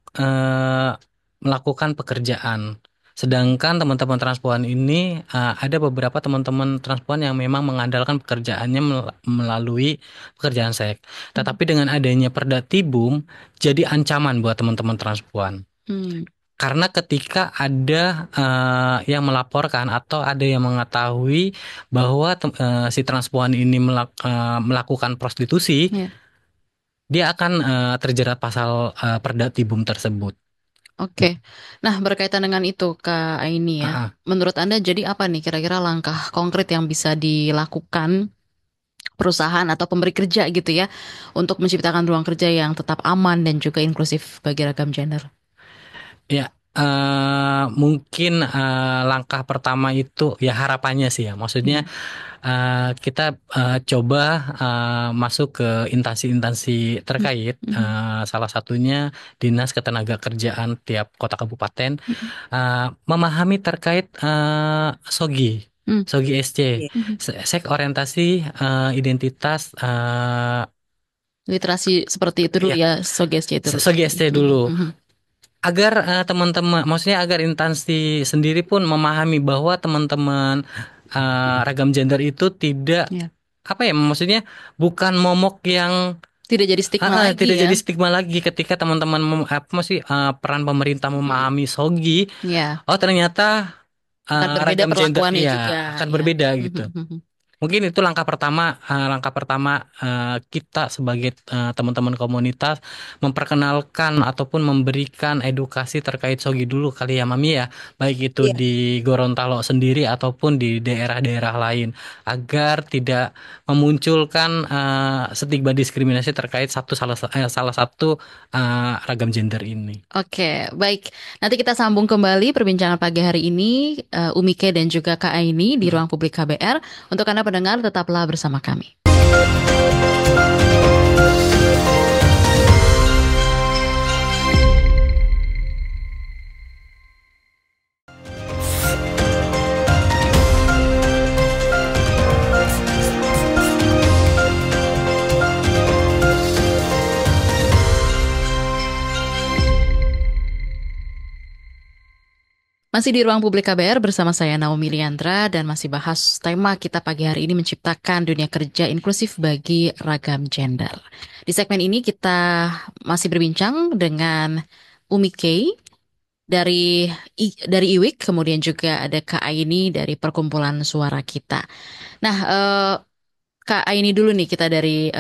[SPEAKER 3] melakukan pekerjaan. Sedangkan teman-teman transpuan ini ada beberapa teman-teman transpuan yang memang mengandalkan pekerjaannya melalui pekerjaan seks.
[SPEAKER 1] Mhm.
[SPEAKER 3] Tetapi dengan adanya Perda Tibum jadi ancaman buat teman-teman transpuan.
[SPEAKER 1] Hmm.
[SPEAKER 3] Karena ketika ada yang melaporkan atau ada yang mengetahui bahwa si transpuan ini melakukan prostitusi,
[SPEAKER 1] Ya.
[SPEAKER 3] dia akan terjerat pasal Perda Tibum tersebut.
[SPEAKER 1] Oke. Nah, berkaitan dengan itu, Kak Aini ya.
[SPEAKER 3] Ah, ah.
[SPEAKER 1] Menurut Anda jadi apa nih kira-kira langkah konkret yang bisa dilakukan perusahaan atau pemberi kerja gitu ya, untuk menciptakan ruang kerja yang tetap aman dan juga inklusif bagi ragam gender?
[SPEAKER 3] Ya, mungkin langkah pertama itu ya harapannya sih ya. Maksudnya
[SPEAKER 1] Hmm.
[SPEAKER 3] kita coba masuk ke instansi-instansi
[SPEAKER 1] Hmm.
[SPEAKER 3] terkait.
[SPEAKER 1] Hmm.
[SPEAKER 3] Salah satunya Dinas Ketenagakerjaan tiap kota kabupaten
[SPEAKER 1] Hmm.
[SPEAKER 3] memahami terkait SOGI.
[SPEAKER 1] Hmm.
[SPEAKER 3] SOGI SC,
[SPEAKER 2] Iya,
[SPEAKER 1] Hmm.
[SPEAKER 3] Sek Orientasi Identitas,
[SPEAKER 1] Literasi seperti itu dulu
[SPEAKER 3] ya
[SPEAKER 1] ya, SOGSC itu.
[SPEAKER 3] SOGI SC dulu.
[SPEAKER 1] Hmm.
[SPEAKER 3] Agar teman-teman, maksudnya agar instansi sendiri pun memahami bahwa teman-teman ragam gender itu tidak
[SPEAKER 1] Ya.
[SPEAKER 3] apa ya, maksudnya bukan momok yang
[SPEAKER 1] Tidak jadi stigma lagi
[SPEAKER 3] tidak
[SPEAKER 1] ya.
[SPEAKER 3] jadi stigma lagi ketika teman-teman apa masih peran pemerintah
[SPEAKER 1] Hmm.
[SPEAKER 3] memahami SOGI.
[SPEAKER 1] Ya,
[SPEAKER 3] Oh ternyata
[SPEAKER 1] akan berbeda
[SPEAKER 3] ragam gender
[SPEAKER 1] perlakuannya
[SPEAKER 3] ya
[SPEAKER 1] juga
[SPEAKER 3] akan
[SPEAKER 1] ya.
[SPEAKER 3] berbeda gitu.
[SPEAKER 1] Hmm.
[SPEAKER 3] Mungkin itu langkah pertama kita sebagai teman-teman komunitas memperkenalkan ataupun memberikan edukasi terkait Sogi dulu kali ya Mami ya, baik itu
[SPEAKER 2] iya,
[SPEAKER 3] di Gorontalo sendiri ataupun di daerah-daerah lain, agar tidak memunculkan stigma diskriminasi terkait salah satu ragam gender ini.
[SPEAKER 1] Oke, baik. Nanti kita sambung kembali perbincangan pagi hari ini, Umike dan juga Kak Aini di ruang publik KBR. Untuk Anda pendengar, tetaplah bersama kami. Masih di ruang publik KBR bersama saya Naomi Liandra dan masih bahas tema kita pagi hari ini menciptakan dunia kerja inklusif bagi ragam gender. Di segmen ini kita masih berbincang dengan Umi Kay dari IWIK, kemudian juga ada Kak Aini dari Perkumpulan Suara Kita. Nah, Kak Aini dulu nih, kita dari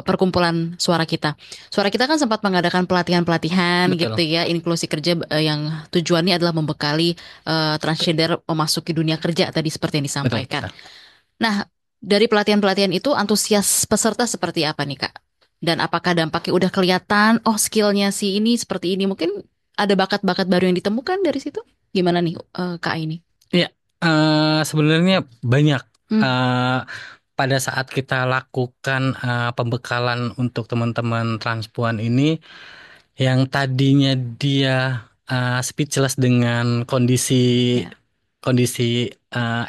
[SPEAKER 1] Perkumpulan Suara Kita. Suara Kita kan sempat mengadakan pelatihan-pelatihan gitu
[SPEAKER 3] Betul,
[SPEAKER 1] ya, inklusi kerja yang tujuannya adalah membekali transgender memasuki dunia kerja tadi seperti yang
[SPEAKER 3] betul,
[SPEAKER 1] disampaikan.
[SPEAKER 3] betul.
[SPEAKER 1] Nah, dari pelatihan-pelatihan itu antusias peserta seperti apa nih Kak? Dan apakah dampaknya udah kelihatan, oh skillnya si ini seperti ini, mungkin ada bakat-bakat baru yang ditemukan dari situ? Gimana nih Kak Aini?
[SPEAKER 3] Iya, sebenarnya banyak.
[SPEAKER 1] Hmm.
[SPEAKER 3] eh, Pada saat kita lakukan pembekalan untuk teman-teman transpuan ini, yang tadinya dia speechless dengan kondisi
[SPEAKER 1] Ya.
[SPEAKER 3] kondisi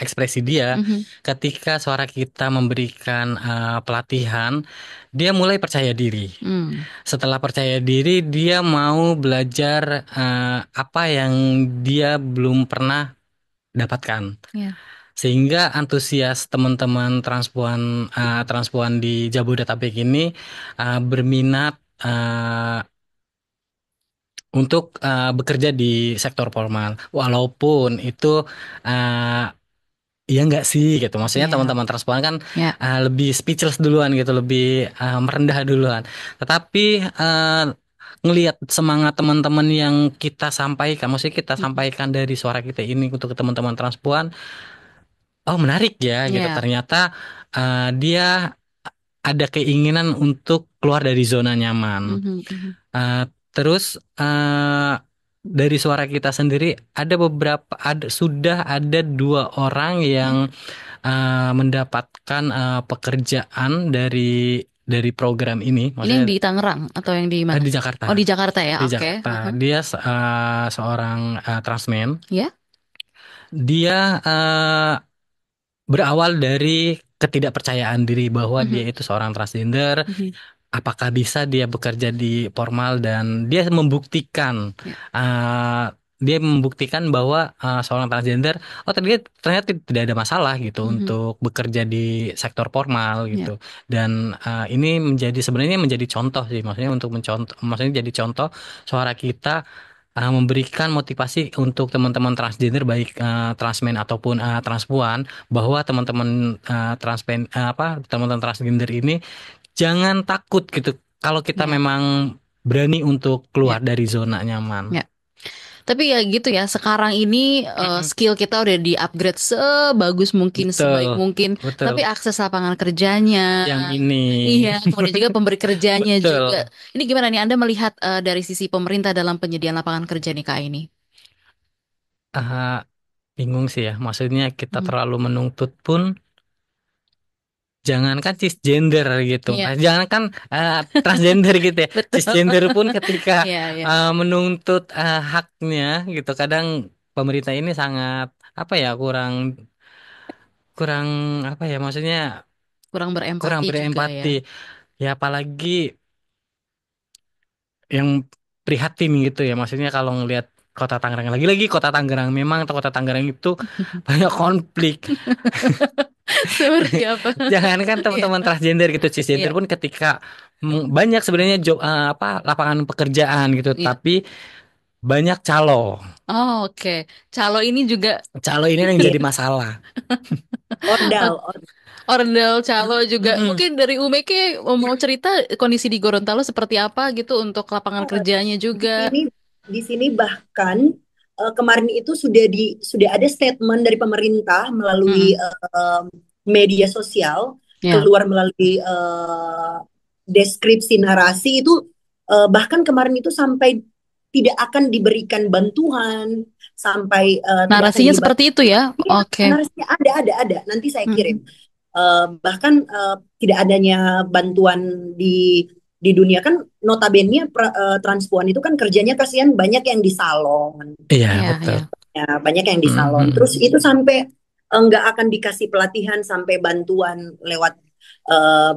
[SPEAKER 3] ekspresi dia,
[SPEAKER 1] Mhm.
[SPEAKER 3] ketika suara kita memberikan pelatihan, dia mulai percaya diri.
[SPEAKER 1] Hmm.
[SPEAKER 3] Setelah percaya diri, dia mau belajar apa yang dia belum pernah dapatkan.
[SPEAKER 1] Ya.
[SPEAKER 3] Sehingga antusias teman-teman transpuan di Jabodetabek ini berminat untuk bekerja di sektor formal. Walaupun itu uh, iya nggak sih gitu. Maksudnya
[SPEAKER 1] Ya.
[SPEAKER 3] teman-teman transpuan kan
[SPEAKER 1] Ya.
[SPEAKER 3] lebih speechless duluan gitu, lebih merendah duluan. Tetapi ngelihat semangat teman-teman yang kita sampaikan, maksudnya kita
[SPEAKER 1] Mhm.
[SPEAKER 3] sampaikan dari suara kita ini untuk teman-teman transpuan. Oh menarik ya gitu.
[SPEAKER 1] Ya.
[SPEAKER 3] Ternyata dia ada keinginan untuk keluar dari zona nyaman.
[SPEAKER 1] Mhm. Mhm.
[SPEAKER 3] Eh, Terus dari suara kita sendiri sudah ada dua orang yang
[SPEAKER 1] Ya.
[SPEAKER 3] mendapatkan pekerjaan dari program ini.
[SPEAKER 1] Ini yang
[SPEAKER 3] Maksudnya
[SPEAKER 1] di Tangerang atau yang di mana?
[SPEAKER 3] di Jakarta.
[SPEAKER 1] Oh, di Jakarta ya.
[SPEAKER 3] Di
[SPEAKER 1] Oke.
[SPEAKER 3] Jakarta.
[SPEAKER 1] Aha.
[SPEAKER 3] Dia seorang transmen.
[SPEAKER 1] Ya.
[SPEAKER 3] Dia berawal dari ketidakpercayaan diri bahwa dia
[SPEAKER 1] Mhm.
[SPEAKER 3] itu seorang transgender.
[SPEAKER 1] Mhm.
[SPEAKER 3] Apakah bisa dia bekerja di formal, dan
[SPEAKER 1] Ya.
[SPEAKER 3] dia membuktikan bahwa seorang transgender, oh ternyata tidak ada masalah gitu
[SPEAKER 1] Mhm.
[SPEAKER 3] untuk bekerja di sektor formal gitu.
[SPEAKER 1] Ya.
[SPEAKER 3] Dan ini sebenarnya menjadi contoh sih, maksudnya untuk mencontoh, maksudnya jadi contoh suara kita memberikan motivasi untuk teman-teman transgender, baik transmen ataupun transpuan, bahwa teman-teman teman-teman transgender ini jangan takut gitu kalau kita
[SPEAKER 1] Ya.
[SPEAKER 3] memang berani untuk keluar
[SPEAKER 1] Ya.
[SPEAKER 3] dari zona nyaman.
[SPEAKER 1] Ya. Tapi ya gitu ya, sekarang ini
[SPEAKER 3] Mm-mm.
[SPEAKER 1] skill kita udah di-upgrade sebagus mungkin,
[SPEAKER 3] Betul,
[SPEAKER 1] sebaik mungkin.
[SPEAKER 3] betul.
[SPEAKER 1] Tapi akses lapangan kerjanya,
[SPEAKER 3] Yang ini,
[SPEAKER 1] iya, kemudian juga pemberi kerjanya juga.
[SPEAKER 3] betul.
[SPEAKER 1] Ini gimana nih Anda melihat dari sisi pemerintah dalam penyediaan lapangan kerja nih Kak ini?
[SPEAKER 3] Ah, bingung sih ya. Maksudnya kita
[SPEAKER 1] Mhm.
[SPEAKER 3] terlalu menuntut pun, jangankan cisgender gitu,
[SPEAKER 1] Iya,
[SPEAKER 3] jangankan transgender gitu ya.
[SPEAKER 1] betul.
[SPEAKER 3] Cisgender pun ketika
[SPEAKER 1] Iya, iya.
[SPEAKER 3] menuntut haknya gitu, kadang pemerintah ini sangat apa ya, kurang kurang apa ya, maksudnya
[SPEAKER 1] Kurang
[SPEAKER 3] kurang
[SPEAKER 1] berempati juga ya.
[SPEAKER 3] berempati. Ya apalagi yang prihatin gitu ya, maksudnya kalau ngelihat kota Tangerang, lagi-lagi kota Tangerang, memang kota Tangerang itu banyak konflik.
[SPEAKER 1] Seperti apa?
[SPEAKER 3] Jangankan
[SPEAKER 1] Iya,
[SPEAKER 3] teman-teman transgender gitu, cisgender
[SPEAKER 1] iya,
[SPEAKER 3] pun ketika banyak sebenarnya job, apa, lapangan pekerjaan gitu,
[SPEAKER 1] iya.
[SPEAKER 3] tapi banyak calo.
[SPEAKER 1] Oh, oke. Calo ini juga
[SPEAKER 3] Calo ini yang
[SPEAKER 2] Iya,
[SPEAKER 3] jadi masalah.
[SPEAKER 2] ordal.
[SPEAKER 1] Ordel calo juga.
[SPEAKER 3] Mm-mm.
[SPEAKER 1] Mungkin dari Umeke mau cerita kondisi di Gorontalo seperti apa gitu untuk lapangan kerjanya
[SPEAKER 2] Di
[SPEAKER 1] juga.
[SPEAKER 2] sini di sini bahkan kemarin itu sudah ada statement dari pemerintah melalui
[SPEAKER 1] Mm-mm.
[SPEAKER 2] media sosial,
[SPEAKER 1] Ya,
[SPEAKER 2] keluar melalui deskripsi narasi itu, bahkan kemarin itu sampai tidak akan diberikan bantuan, sampai tidak akan
[SPEAKER 1] narasinya
[SPEAKER 2] dilibatkan.
[SPEAKER 1] seperti itu ya.
[SPEAKER 2] Iya,
[SPEAKER 1] Oke.
[SPEAKER 2] narasinya ada. Nanti saya kirim.
[SPEAKER 1] Mm-mm.
[SPEAKER 2] Bahkan tidak adanya bantuan di dunia kan, notabene Transpuan itu kan kerjanya kasihan, banyak yang di salon,
[SPEAKER 3] Iya,
[SPEAKER 1] Ya,
[SPEAKER 3] betul.
[SPEAKER 1] ya.
[SPEAKER 2] ya banyak yang di salon. Terus
[SPEAKER 3] Mm-mm.
[SPEAKER 2] itu sampai nggak akan dikasih pelatihan, sampai bantuan lewat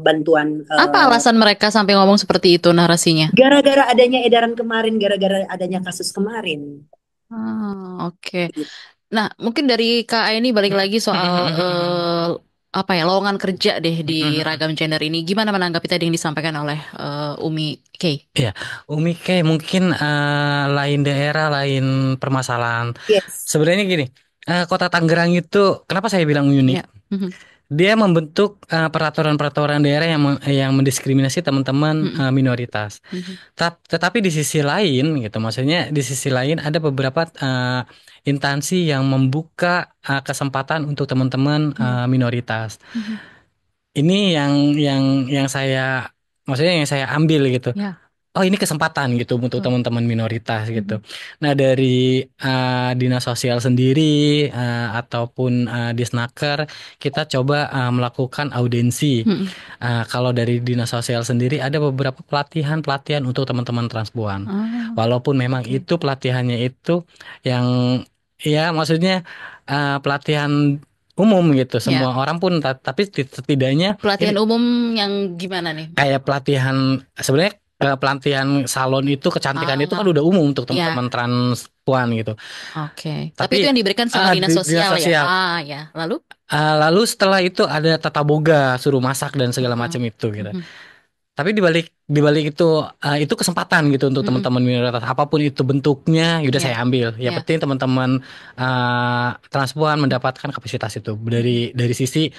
[SPEAKER 2] bantuan
[SPEAKER 1] Apa alasan mereka sampai ngomong seperti itu narasinya?
[SPEAKER 2] gara-gara adanya edaran kemarin, gara-gara adanya kasus kemarin.
[SPEAKER 1] Ah, oke. Nah, mungkin dari Kak ini balik lagi soal apa ya, lowongan kerja deh di ragam gender ini. Gimana menanggapi tadi yang disampaikan oleh Umi Kay?
[SPEAKER 3] Ya, Umi kayak mungkin lain daerah, lain permasalahan.
[SPEAKER 2] Yes.
[SPEAKER 3] Sebenarnya gini, Kota Tangerang itu kenapa saya bilang unik?
[SPEAKER 1] Ya. Mhm.
[SPEAKER 3] Dia membentuk peraturan-peraturan daerah yang mendiskriminasi teman-teman
[SPEAKER 1] Mhm.
[SPEAKER 3] minoritas.
[SPEAKER 1] Mhm.
[SPEAKER 3] Tetapi di sisi lain gitu, maksudnya di sisi lain ada beberapa instansi yang membuka kesempatan untuk teman-teman
[SPEAKER 1] Mhm.
[SPEAKER 3] minoritas.
[SPEAKER 1] Mhm.
[SPEAKER 3] Ini yang saya, maksudnya yang saya ambil gitu.
[SPEAKER 1] Ya.
[SPEAKER 3] Oh, ini kesempatan gitu untuk
[SPEAKER 1] Betul.
[SPEAKER 3] teman-teman minoritas gitu.
[SPEAKER 1] Mhm.
[SPEAKER 3] Nah, dari dinas sosial sendiri ataupun Disnaker, kita coba melakukan audiensi.
[SPEAKER 1] Mhm.
[SPEAKER 3] Kalau dari dinas sosial sendiri ada beberapa pelatihan-pelatihan untuk teman-teman transpuan.
[SPEAKER 1] Ah,
[SPEAKER 3] Walaupun memang
[SPEAKER 1] oke.
[SPEAKER 3] itu pelatihannya itu yang, ya maksudnya pelatihan umum gitu. Semua
[SPEAKER 1] Ya.
[SPEAKER 3] orang pun, tapi setidaknya ini
[SPEAKER 1] Pelatihan umum yang gimana nih?
[SPEAKER 3] kayak pelatihan, sebenarnya pelatihan salon itu, kecantikan itu kan
[SPEAKER 1] Ah,
[SPEAKER 3] udah umum untuk teman-teman
[SPEAKER 1] ya.
[SPEAKER 3] transpuan gitu.
[SPEAKER 1] Oke. Tapi
[SPEAKER 3] Tapi
[SPEAKER 1] itu yang diberikan sama dinas
[SPEAKER 3] di dinas
[SPEAKER 1] sosial ya.
[SPEAKER 3] sosial.
[SPEAKER 1] Ah, ya. Lalu?
[SPEAKER 3] Lalu setelah itu ada tata boga, suruh masak dan segala
[SPEAKER 1] Mhm.
[SPEAKER 3] macam itu gitu.
[SPEAKER 1] Mhm.
[SPEAKER 3] Tapi dibalik dibalik itu kesempatan gitu untuk
[SPEAKER 1] Mhm.
[SPEAKER 3] teman-teman minoritas, apapun itu bentuknya, yaudah
[SPEAKER 1] Ya.
[SPEAKER 3] saya ambil. Yang
[SPEAKER 1] Ya.
[SPEAKER 3] penting teman-teman transpuan mendapatkan kapasitas itu,
[SPEAKER 1] Mhm.
[SPEAKER 3] dari sisi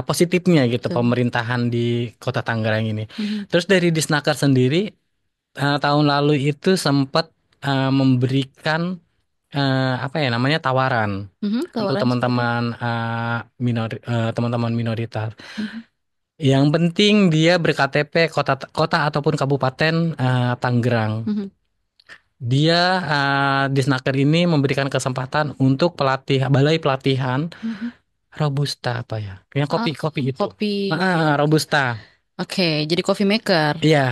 [SPEAKER 3] positifnya gitu
[SPEAKER 1] Betul.
[SPEAKER 3] pemerintahan di Kota Tangerang ini.
[SPEAKER 1] Mhm.
[SPEAKER 3] Terus dari Disnaker sendiri, tahun lalu itu sempat memberikan apa ya namanya, tawaran
[SPEAKER 1] Mhm.
[SPEAKER 3] untuk
[SPEAKER 1] Tawaran seperti apa?
[SPEAKER 3] teman-teman teman-teman minoritas.
[SPEAKER 1] Mhm.
[SPEAKER 3] Yang penting dia ber-KTP kota kota ataupun kabupaten Tangerang.
[SPEAKER 1] Mhm.
[SPEAKER 3] Dia Disnaker ini memberikan kesempatan untuk balai pelatihan
[SPEAKER 1] Mhm.
[SPEAKER 3] Robusta apa ya? Yang
[SPEAKER 1] Ah,
[SPEAKER 3] kopi-kopi itu.
[SPEAKER 1] kopi. Ya.
[SPEAKER 3] Robusta.
[SPEAKER 1] Oke, jadi coffee maker.
[SPEAKER 3] Iya,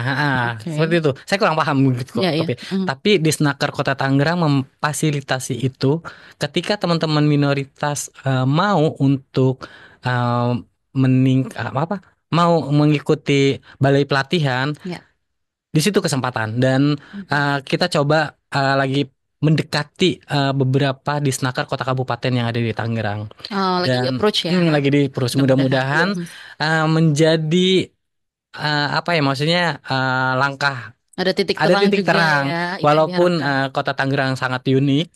[SPEAKER 1] Oke.
[SPEAKER 3] seperti itu. Saya kurang paham gitu kok,
[SPEAKER 1] Ya, ya.
[SPEAKER 3] kopi.
[SPEAKER 1] Mhm.
[SPEAKER 3] Tapi di Snaker Kota Tangerang memfasilitasi itu ketika teman-teman minoritas mau untuk eh, apa? Mau mengikuti balai pelatihan,
[SPEAKER 1] Ya.
[SPEAKER 3] di situ kesempatan. Dan
[SPEAKER 1] Mhm.
[SPEAKER 3] kita coba lagi mendekati beberapa di Snaker kota kabupaten yang ada di Tangerang.
[SPEAKER 1] Oh, lagi di
[SPEAKER 3] Dan
[SPEAKER 1] approach ya.
[SPEAKER 3] lagi di terus
[SPEAKER 1] Mudah-mudahan.
[SPEAKER 3] mudah-mudahan
[SPEAKER 1] Mhm.
[SPEAKER 3] menjadi apa ya, maksudnya langkah,
[SPEAKER 1] Ada titik
[SPEAKER 3] ada
[SPEAKER 1] terang
[SPEAKER 3] titik
[SPEAKER 1] juga
[SPEAKER 3] terang,
[SPEAKER 1] ya yang
[SPEAKER 3] walaupun
[SPEAKER 1] diharapkan.
[SPEAKER 3] kota Tangerang sangat unik,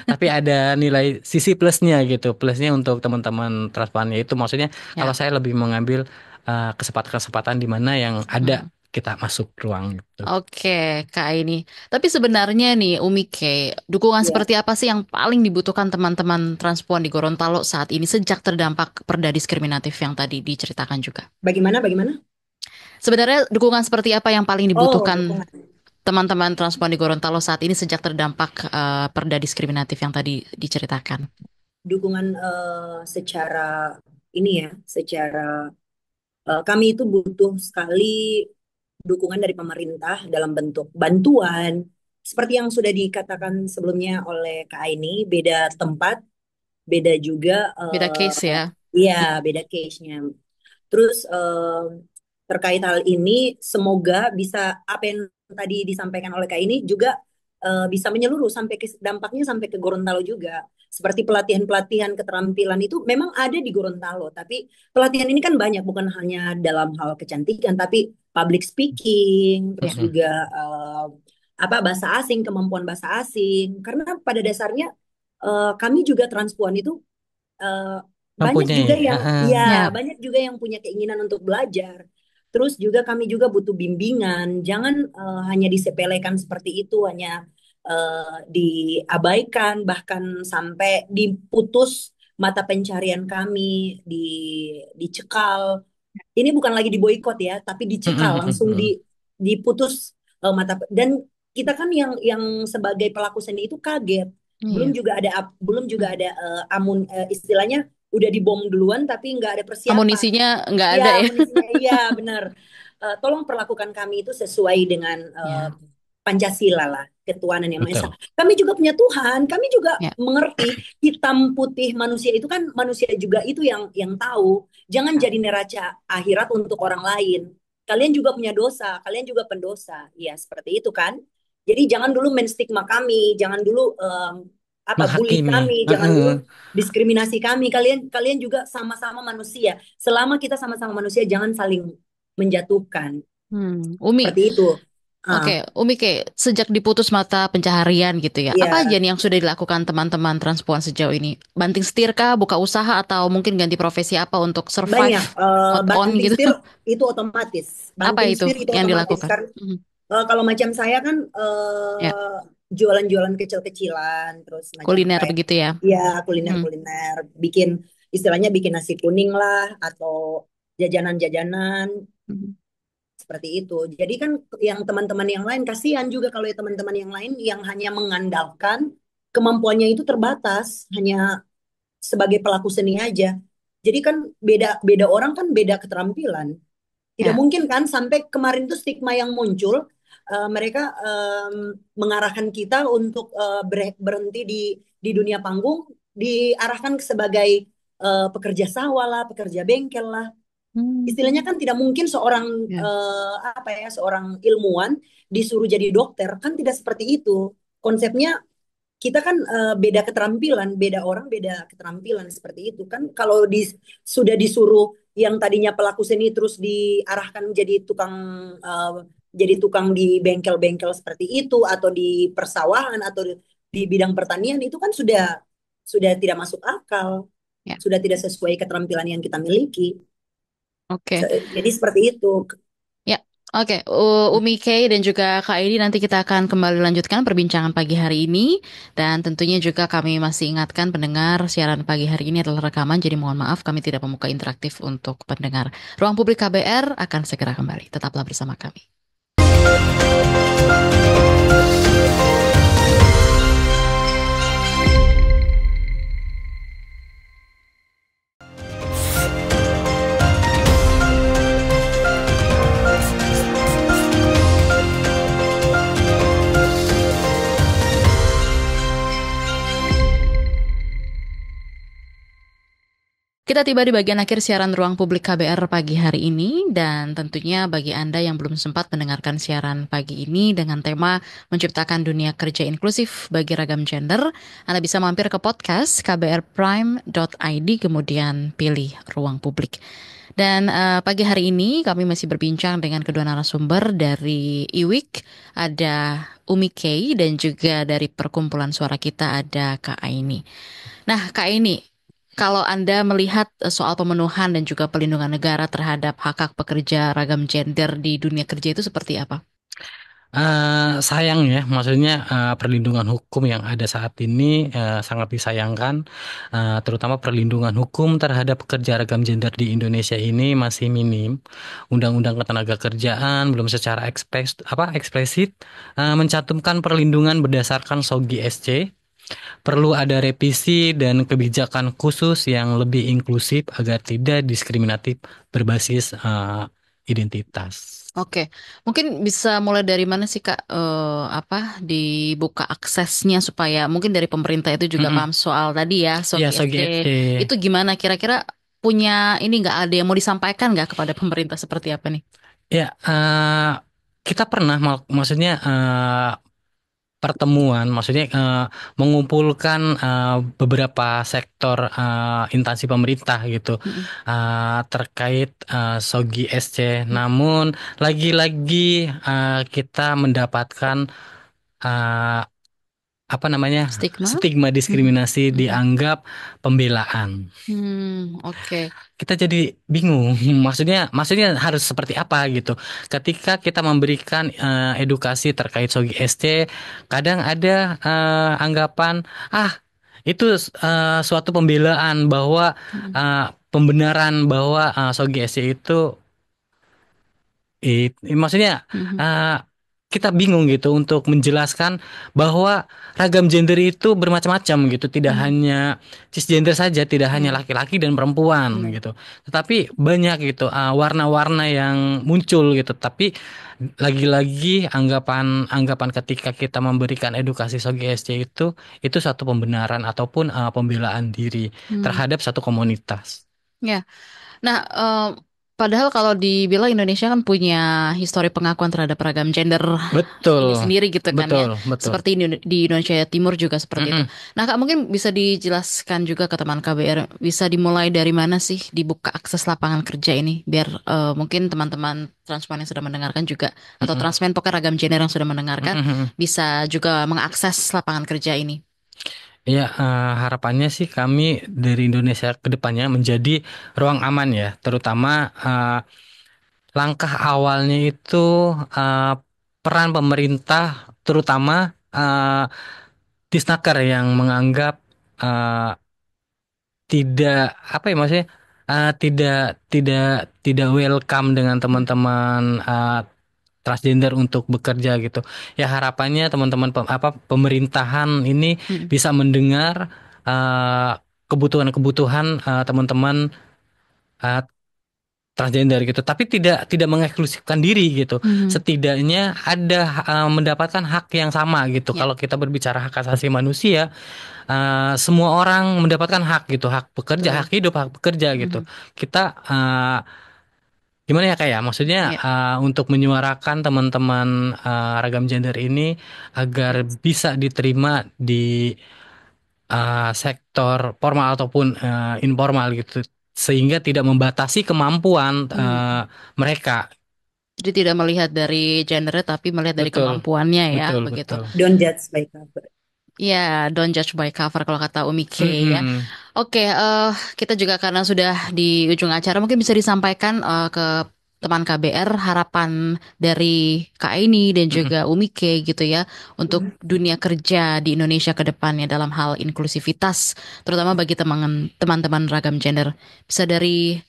[SPEAKER 3] tapi ada nilai sisi plusnya gitu, plusnya untuk teman-teman transparannya itu, maksudnya kalau
[SPEAKER 1] Ya.
[SPEAKER 3] saya lebih mengambil kesempatan-kesempatan di mana yang ada
[SPEAKER 1] Mhm.
[SPEAKER 3] kita masuk ruang gitu.
[SPEAKER 1] Oke, Kak ini. Tapi sebenarnya nih, Umi K, dukungan
[SPEAKER 2] Ya,
[SPEAKER 1] seperti apa sih yang paling dibutuhkan teman-teman transpuan di Gorontalo saat ini sejak terdampak perda diskriminatif yang tadi diceritakan juga?
[SPEAKER 2] bagaimana, bagaimana?
[SPEAKER 1] Sebenarnya dukungan seperti apa yang paling
[SPEAKER 2] Oh,
[SPEAKER 1] dibutuhkan
[SPEAKER 2] dukungan.
[SPEAKER 1] teman-teman transpuan di Gorontalo saat ini sejak terdampak perda diskriminatif yang tadi diceritakan?
[SPEAKER 2] Dukungan secara ini ya, secara kami itu butuh sekali dukungan dari pemerintah dalam bentuk bantuan. Seperti yang sudah dikatakan sebelumnya oleh Kak Aini, beda tempat, beda juga,
[SPEAKER 1] Beda case ya.
[SPEAKER 2] ya beda case-nya. Terus terkait hal ini, semoga bisa apa yang tadi disampaikan oleh Kak ini juga bisa menyeluruh sampai ke dampaknya sampai ke Gorontalo juga. Seperti pelatihan-pelatihan keterampilan itu memang ada di Gorontalo, tapi pelatihan ini kan banyak, bukan hanya dalam hal kecantikan, tapi public speaking, terus
[SPEAKER 1] Ya.
[SPEAKER 3] Mm-mm.
[SPEAKER 2] juga apa bahasa asing, kemampuan bahasa asing. Karena pada dasarnya kami juga transpuan itu eh, banyak
[SPEAKER 3] Mempunyai,
[SPEAKER 2] juga yang ya
[SPEAKER 1] Ya.
[SPEAKER 2] banyak juga yang punya keinginan untuk belajar. Terus juga kami juga butuh bimbingan. Jangan hanya disepelekan seperti itu, hanya diabaikan bahkan sampai diputus mata pencarian kami, di dicekal. Ini bukan lagi diboikot ya, tapi dicekal langsung diputus mata dan kita kan yang sebagai pelaku seni itu kaget. Belum
[SPEAKER 1] Iya.
[SPEAKER 2] juga ada belum juga
[SPEAKER 1] Hmm.
[SPEAKER 2] ada istilahnya udah dibom duluan tapi nggak ada persiapan.
[SPEAKER 1] Amunisinya nggak ada
[SPEAKER 2] Iya,
[SPEAKER 1] ya.
[SPEAKER 2] amunisinya iya benar. Tolong perlakukan kami itu sesuai dengan
[SPEAKER 1] Ya.
[SPEAKER 2] Pancasila lah, ketuhanan yang Maha Esa.
[SPEAKER 3] betul.
[SPEAKER 2] Kami juga punya Tuhan, kami juga
[SPEAKER 1] Ya.
[SPEAKER 2] mengerti hitam putih manusia itu kan manusia juga itu yang tahu. Jangan
[SPEAKER 1] Ya.
[SPEAKER 2] jadi neraca akhirat untuk orang lain. Kalian juga punya dosa, kalian juga pendosa. Ya, seperti itu kan. Jadi jangan dulu menstigma kami, jangan dulu apa bully
[SPEAKER 3] Menghakimi.
[SPEAKER 2] kami, jangan dulu diskriminasi kami. Kalian kalian juga sama-sama manusia. Selama kita sama-sama manusia, jangan saling menjatuhkan.
[SPEAKER 1] Umi,
[SPEAKER 2] Seperti itu.
[SPEAKER 1] oke,
[SPEAKER 2] Ah,
[SPEAKER 1] Umi kayak sejak diputus mata pencaharian gitu ya, apa aja
[SPEAKER 2] ya,
[SPEAKER 1] nih yang sudah dilakukan teman-teman transpuan sejauh ini? Banting setir kah, buka usaha atau mungkin ganti profesi apa untuk survive
[SPEAKER 2] banyak.
[SPEAKER 1] out on
[SPEAKER 2] Banting
[SPEAKER 1] gitu?
[SPEAKER 2] setir itu otomatis.
[SPEAKER 1] Apa
[SPEAKER 2] Banting
[SPEAKER 1] itu
[SPEAKER 2] setir itu
[SPEAKER 1] yang
[SPEAKER 2] otomatis.
[SPEAKER 1] dilakukan?
[SPEAKER 2] Karena
[SPEAKER 1] Mhm.
[SPEAKER 2] kalau macam saya kan
[SPEAKER 1] Ya,
[SPEAKER 2] jualan-jualan kecil-kecilan, terus macam
[SPEAKER 1] kuliner
[SPEAKER 2] kayak
[SPEAKER 1] begitu ya.
[SPEAKER 2] ya
[SPEAKER 1] Mhm.
[SPEAKER 2] kuliner-kuliner, bikin istilahnya bikin nasi kuning lah atau jajanan-jajanan
[SPEAKER 1] Mhm.
[SPEAKER 2] seperti itu. Jadi kan yang teman-teman yang lain kasihan juga kalau ya teman-teman yang lain yang hanya mengandalkan kemampuannya itu terbatas, hanya sebagai pelaku seni aja. Jadi kan beda beda orang kan beda keterampilan. Tidak
[SPEAKER 1] Ya.
[SPEAKER 2] mungkin kan sampai kemarin tuh stigma yang muncul mereka mengarahkan kita untuk berhenti di dunia panggung, diarahkan sebagai pekerja sawah lah, pekerja bengkel lah. Istilahnya
[SPEAKER 1] Hmm.
[SPEAKER 2] kan tidak mungkin seorang
[SPEAKER 1] Ya.
[SPEAKER 2] apa ya seorang ilmuwan disuruh jadi dokter kan tidak seperti itu. Konsepnya kita kan beda keterampilan, beda orang beda keterampilan seperti itu kan. Kalau sudah disuruh yang tadinya pelaku seni terus diarahkan eh, jadi tukang di bengkel-bengkel seperti itu atau di persawahan atau di bidang pertanian itu kan sudah tidak masuk akal,
[SPEAKER 1] Ya.
[SPEAKER 2] sudah tidak sesuai keterampilan yang kita miliki.
[SPEAKER 1] Oke.
[SPEAKER 2] Jadi seperti itu.
[SPEAKER 1] Ya, oke. Umi Kay dan juga Kak Edi nanti kita akan kembali lanjutkan perbincangan pagi hari ini dan tentunya juga kami masih ingatkan pendengar siaran pagi hari ini adalah rekaman jadi mohon maaf kami tidak membuka interaktif untuk pendengar. Ruang Publik KBR akan segera kembali. Tetaplah bersama kami. Kita tiba di bagian akhir siaran Ruang Publik KBR pagi hari ini dan tentunya bagi Anda yang belum sempat mendengarkan siaran pagi ini dengan tema menciptakan dunia kerja inklusif bagi ragam gender, Anda bisa mampir ke podcast kbrprime.id kemudian pilih Ruang Publik. Dan pagi hari ini kami masih berbincang dengan kedua narasumber dari IWIK, ada Umi Kay dan juga dari Perkumpulan Suara Kita ada Kak Aini. Nah, Kak Aini, Kalau Anda melihat soal pemenuhan dan juga pelindungan negara terhadap hak-hak pekerja ragam gender di dunia kerja itu seperti apa?
[SPEAKER 3] Sayang ya, maksudnya perlindungan hukum yang ada saat ini sangat disayangkan, terutama perlindungan hukum terhadap pekerja ragam gender di Indonesia ini masih minim. Undang-Undang Ketenagakerjaan belum secara eksplisit mencantumkan perlindungan berdasarkan SOGI SC. Perlu ada revisi dan kebijakan khusus yang lebih inklusif agar tidak diskriminatif berbasis identitas.
[SPEAKER 1] Oke, mungkin bisa mulai dari mana sih Kak? Apa dibuka aksesnya supaya mungkin dari pemerintah itu juga
[SPEAKER 3] Mm-mm.
[SPEAKER 1] paham soal tadi ya,
[SPEAKER 3] Ya,
[SPEAKER 1] SOGI SC
[SPEAKER 3] SOGI SC.
[SPEAKER 1] itu gimana? Kira-kira punya ini nggak ada yang mau disampaikan nggak kepada pemerintah seperti apa nih?
[SPEAKER 3] Ya, kita pernah maksudnya pertemuan, maksudnya mengumpulkan beberapa sektor instansi pemerintah gitu
[SPEAKER 1] Mm-mm.
[SPEAKER 3] terkait SOGI SC.
[SPEAKER 1] Mm.
[SPEAKER 3] Namun lagi-lagi kita mendapatkan eh, apa namanya
[SPEAKER 1] Stigma?
[SPEAKER 3] stigma
[SPEAKER 1] Mm-mm.
[SPEAKER 3] diskriminasi
[SPEAKER 1] Mm-mm.
[SPEAKER 3] dianggap pembelaan.
[SPEAKER 1] Oke.
[SPEAKER 3] Kita jadi bingung maksudnya harus seperti apa gitu ketika kita memberikan edukasi terkait SOGI SC. Kadang ada anggapan ah itu suatu pembelaan bahwa
[SPEAKER 1] Mm-mm.
[SPEAKER 3] eh, pembenaran bahwa SOGI SC itu maksudnya
[SPEAKER 1] Mhm.
[SPEAKER 3] uh, kita bingung gitu untuk menjelaskan bahwa ragam gender itu bermacam-macam gitu, tidak
[SPEAKER 1] Mhm.
[SPEAKER 3] hanya cisgender saja, tidak hanya
[SPEAKER 1] Iya,
[SPEAKER 3] laki-laki dan perempuan
[SPEAKER 1] iya.
[SPEAKER 3] gitu, tetapi banyak gitu warna-warna yang muncul gitu. Tapi lagi-lagi anggapan ketika kita memberikan edukasi SOGI SC itu satu pembenaran ataupun pembelaan diri
[SPEAKER 1] Hmm.
[SPEAKER 3] terhadap satu komunitas.
[SPEAKER 1] Ya. Nah, padahal kalau dibilang Indonesia kan punya histori pengakuan terhadap ragam gender
[SPEAKER 3] Betul,
[SPEAKER 1] ini sendiri gitu kan ya.
[SPEAKER 3] betul, betul.
[SPEAKER 1] Seperti di Indonesia Timur juga seperti itu.
[SPEAKER 3] Mm-mm.
[SPEAKER 1] Nah, Kak mungkin bisa dijelaskan juga ke teman KBR, bisa dimulai dari mana sih dibuka akses lapangan kerja ini biar mungkin teman-teman transmen yang sudah mendengarkan juga atau
[SPEAKER 3] Mm-mm.
[SPEAKER 1] transmen pokoknya ragam gender yang sudah mendengarkan
[SPEAKER 3] Mm-mm.
[SPEAKER 1] bisa juga mengakses lapangan kerja ini.
[SPEAKER 3] Ya, harapannya sih kami dari Indonesia ke depannya menjadi ruang aman ya, terutama langkah awalnya itu eh, peran pemerintah, terutama eh, Disnaker yang menganggap eh, tidak apa ya maksudnya tidak tidak tidak welcome dengan teman-teman transgender untuk bekerja gitu. Ya harapannya teman-teman pemerintahan ini
[SPEAKER 1] Mm.
[SPEAKER 3] bisa mendengar eh, kebutuhan-kebutuhan teman-teman eh, transgender gitu, tapi tidak mengeksklusifkan diri gitu.
[SPEAKER 1] Mhm.
[SPEAKER 3] Setidaknya ada mendapatkan hak yang sama gitu.
[SPEAKER 1] Ya.
[SPEAKER 3] Kalau kita berbicara hak asasi manusia, semua orang mendapatkan hak gitu, hak bekerja, hak
[SPEAKER 1] Betul.
[SPEAKER 3] hidup, hak bekerja gitu.
[SPEAKER 1] Mhm.
[SPEAKER 3] Kita gimana ya kayak maksudnya
[SPEAKER 1] Ya.
[SPEAKER 3] untuk menyuarakan teman-teman ragam gender ini agar bisa diterima di sektor formal ataupun informal gitu, sehingga tidak membatasi kemampuan
[SPEAKER 1] Mhm.
[SPEAKER 3] mereka.
[SPEAKER 1] Jadi tidak melihat dari gendernya tapi melihat dari
[SPEAKER 3] Betul,
[SPEAKER 1] kemampuannya ya,
[SPEAKER 3] betul,
[SPEAKER 1] begitu.
[SPEAKER 3] betul.
[SPEAKER 2] Don't judge by cover.
[SPEAKER 1] Ya, don't judge by cover kalau kata Umi K ya.
[SPEAKER 3] Mm-mm.
[SPEAKER 1] Oke, kita juga karena sudah di ujung acara mungkin bisa disampaikan ke teman KBR harapan dari Kak ini dan
[SPEAKER 3] Mm-mm.
[SPEAKER 1] juga Umi K gitu ya untuk dunia kerja di Indonesia ke depannya dalam hal inklusivitas, terutama bagi teman-teman ragam gender. Bisa dari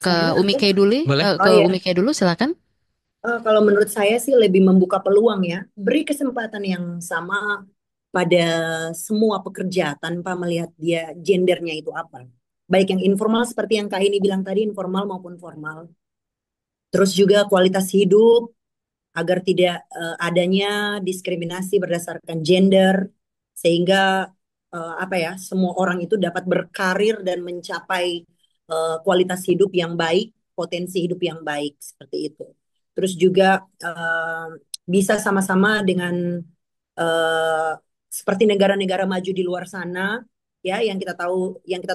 [SPEAKER 1] ke
[SPEAKER 2] Saya
[SPEAKER 1] Umi K
[SPEAKER 2] atau
[SPEAKER 1] dulu,
[SPEAKER 3] Boleh?
[SPEAKER 1] ke
[SPEAKER 2] oh ya,
[SPEAKER 1] Umi K dulu silakan.
[SPEAKER 2] kalau menurut saya sih lebih membuka peluang ya, beri kesempatan yang sama pada semua pekerja tanpa melihat dia gendernya itu apa. Baik yang informal seperti yang Kak ini bilang tadi, informal maupun formal. Terus juga kualitas hidup agar tidak adanya diskriminasi berdasarkan gender sehingga apa ya semua orang itu dapat berkarir dan mencapai kualitas hidup yang baik, potensi hidup yang baik seperti itu. Terus juga bisa sama-sama dengan eh, seperti negara-negara maju di luar sana ya yang kita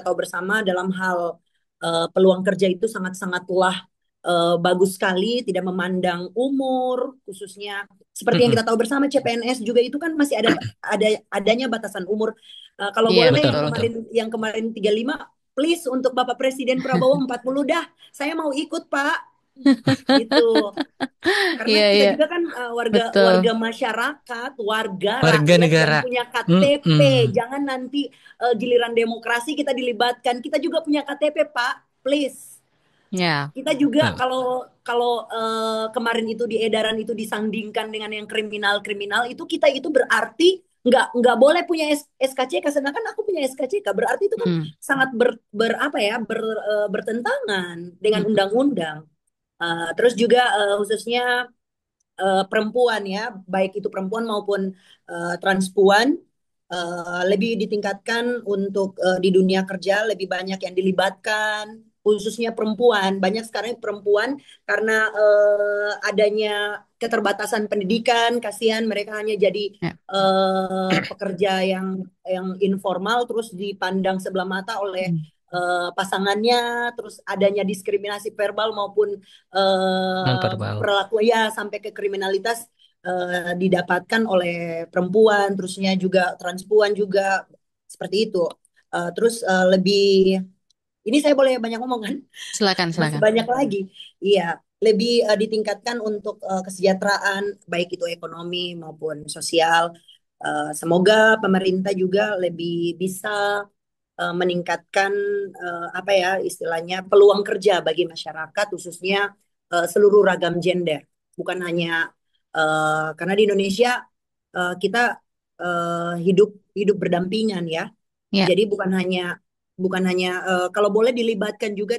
[SPEAKER 2] tahu bersama dalam hal peluang kerja itu sangat-sangatlah bagus sekali, tidak memandang umur, khususnya seperti yang
[SPEAKER 3] Mm-mm.
[SPEAKER 2] kita tahu bersama CPNS juga itu kan masih adanya batasan umur. Kalau
[SPEAKER 1] Iya,
[SPEAKER 2] boleh
[SPEAKER 1] betul.
[SPEAKER 2] yang kemarin 35, please untuk Bapak Presiden Prabowo 40 dah. Saya mau ikut, Pak. Gitu. Karena
[SPEAKER 1] Iya,
[SPEAKER 2] kita
[SPEAKER 1] iya,
[SPEAKER 2] juga kan warga
[SPEAKER 1] betul.
[SPEAKER 2] warga masyarakat, warga
[SPEAKER 3] Warga
[SPEAKER 2] rakyat yang
[SPEAKER 3] negara.
[SPEAKER 2] punya KTP.
[SPEAKER 3] Mm-mm.
[SPEAKER 2] Jangan nanti giliran demokrasi kita dilibatkan. Kita juga punya KTP, Pak. Please.
[SPEAKER 1] Ya,
[SPEAKER 2] Kita juga
[SPEAKER 3] Betul.
[SPEAKER 2] kalau kalau kemarin itu di edaran itu disandingkan dengan yang kriminal-kriminal itu, kita itu berarti nggak boleh punya SKCK, sedangkan aku punya SKCK, berarti itu kan
[SPEAKER 1] hmm,
[SPEAKER 2] sangat apa ya, bertentangan dengan
[SPEAKER 1] hmm,
[SPEAKER 2] undang-undang. Terus juga khususnya perempuan ya, baik itu perempuan maupun transpuan, lebih ditingkatkan untuk di dunia kerja, lebih banyak yang dilibatkan, khususnya perempuan. Banyak sekarang perempuan karena adanya keterbatasan pendidikan, kasihan mereka hanya jadi
[SPEAKER 1] ya,
[SPEAKER 2] pekerja yang informal, terus dipandang sebelah mata oleh
[SPEAKER 1] hmm,
[SPEAKER 2] pasangannya, terus adanya diskriminasi verbal maupun
[SPEAKER 3] Non verbal.
[SPEAKER 2] perilaku ya, sampai ke kriminalitas didapatkan oleh perempuan, terusnya juga transpuan juga seperti itu. Terus lebih, ini saya boleh banyak ngomong kan?
[SPEAKER 1] silakan,
[SPEAKER 2] Masih
[SPEAKER 1] silakan.
[SPEAKER 2] banyak lagi. Iya, lebih ditingkatkan untuk kesejahteraan baik itu ekonomi maupun sosial. Semoga pemerintah juga lebih bisa meningkatkan apa ya istilahnya, peluang kerja bagi masyarakat, khususnya seluruh ragam gender, bukan hanya karena di Indonesia kita hidup hidup berdampingan ya,
[SPEAKER 1] Ya,
[SPEAKER 2] jadi bukan hanya kalau boleh dilibatkan juga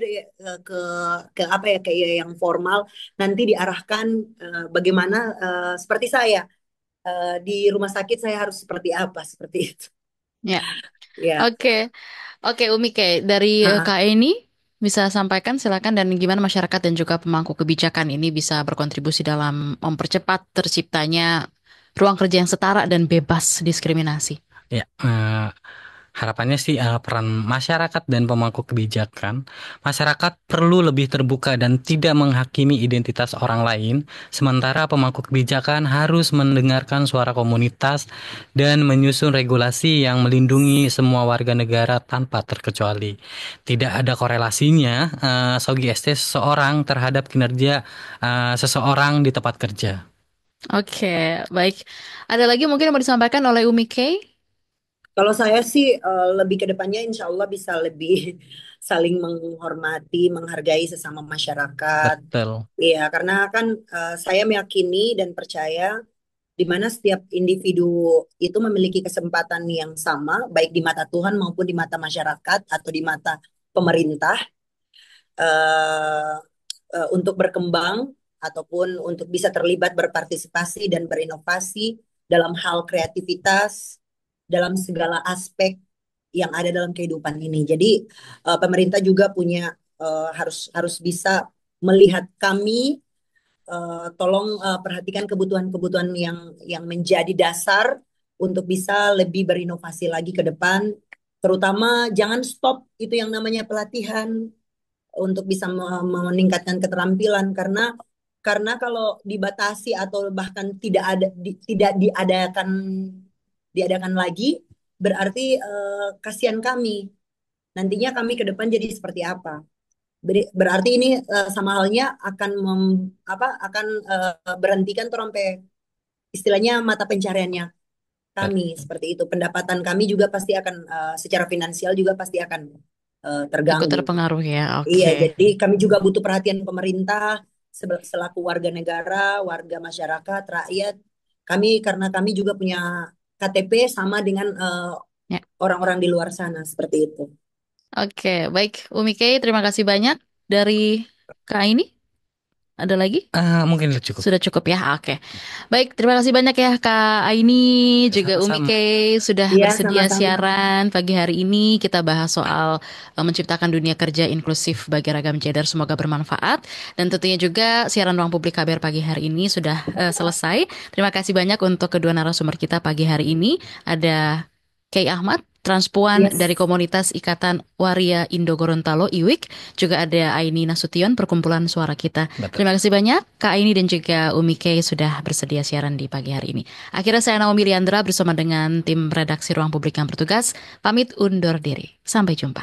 [SPEAKER 2] ke apa ya, kayak yang formal, nanti diarahkan bagaimana, seperti saya di rumah sakit saya harus seperti apa, seperti itu
[SPEAKER 1] ya.
[SPEAKER 2] ya.
[SPEAKER 1] Oke, oke Umi, kayak dari
[SPEAKER 2] Ah,
[SPEAKER 1] Kak ini bisa sampaikan silakan, dan gimana masyarakat dan juga pemangku kebijakan ini bisa berkontribusi dalam mempercepat terciptanya ruang kerja yang setara dan bebas diskriminasi.
[SPEAKER 3] Ya, harapannya sih peran masyarakat dan pemangku kebijakan. Masyarakat perlu lebih terbuka dan tidak menghakimi identitas orang lain, sementara pemangku kebijakan harus mendengarkan suara komunitas dan menyusun regulasi yang melindungi semua warga negara tanpa terkecuali. Tidak ada korelasinya Sogi ST seseorang terhadap kinerja seseorang di tempat kerja.
[SPEAKER 1] Oke, baik. Ada lagi mungkin yang mau disampaikan oleh Umi Kay?
[SPEAKER 2] Kalau saya sih lebih ke depannya insya Allah bisa lebih saling menghormati, menghargai sesama masyarakat.
[SPEAKER 3] Betul.
[SPEAKER 2] Iya, karena kan saya meyakini dan percaya di mana setiap individu itu memiliki kesempatan yang sama, baik di mata Tuhan maupun di mata masyarakat atau di mata pemerintah, eh, untuk berkembang ataupun untuk bisa terlibat berpartisipasi dan berinovasi dalam hal kreativitas, dalam segala aspek yang ada dalam kehidupan ini. Jadi pemerintah juga punya, harus harus bisa melihat kami, tolong perhatikan kebutuhan-kebutuhan yang menjadi dasar untuk bisa lebih berinovasi lagi ke depan, terutama jangan stop itu yang namanya pelatihan untuk bisa meningkatkan keterampilan, karena kalau dibatasi atau bahkan tidak diadakan lagi, berarti kasihan kami, nantinya kami ke depan jadi seperti apa. Berarti ini sama halnya akan akan berhentikan tuh sampai istilahnya mata pencariannya kami, seperti itu. Pendapatan kami juga pasti akan secara finansial juga pasti akan
[SPEAKER 1] Ikut
[SPEAKER 2] terganggu.
[SPEAKER 1] terpengaruh ya,
[SPEAKER 2] Iya,
[SPEAKER 1] oke.
[SPEAKER 2] jadi kami juga butuh perhatian pemerintah selaku warga negara, warga masyarakat, rakyat. Karena kami juga punya KTP sama dengan
[SPEAKER 1] Ya,
[SPEAKER 2] orang-orang di luar sana, seperti itu.
[SPEAKER 1] oke. Baik, Umi Kay, terima kasih banyak dari Kak ini. Ada lagi?
[SPEAKER 3] Mungkin itu cukup.
[SPEAKER 1] Sudah cukup ya, oke. Baik, terima kasih banyak ya Kak Aini, juga Umi
[SPEAKER 3] Sama-sama.
[SPEAKER 1] Kay sudah
[SPEAKER 2] Iya,
[SPEAKER 1] bersedia
[SPEAKER 2] sama-sama.
[SPEAKER 1] siaran pagi hari ini. Kita bahas soal menciptakan dunia kerja inklusif bagi ragam gender. Semoga bermanfaat. Dan tentunya juga siaran Ruang Publik KBR pagi hari ini sudah selesai. Terima kasih banyak untuk kedua narasumber kita pagi hari ini. Ada Kay Ahmad transpuan
[SPEAKER 2] Yes.
[SPEAKER 1] dari komunitas Ikatan Waria Indo Gorontalo IWIK, juga ada Aini Nasution Perkumpulan Suara Kita.
[SPEAKER 3] Betul.
[SPEAKER 1] Terima kasih banyak Kak Aini dan juga Umi Kay sudah bersedia siaran di pagi hari ini. Akhirnya saya Naomi Liandra bersama dengan tim redaksi Ruang Publik yang bertugas pamit undur diri. Sampai jumpa.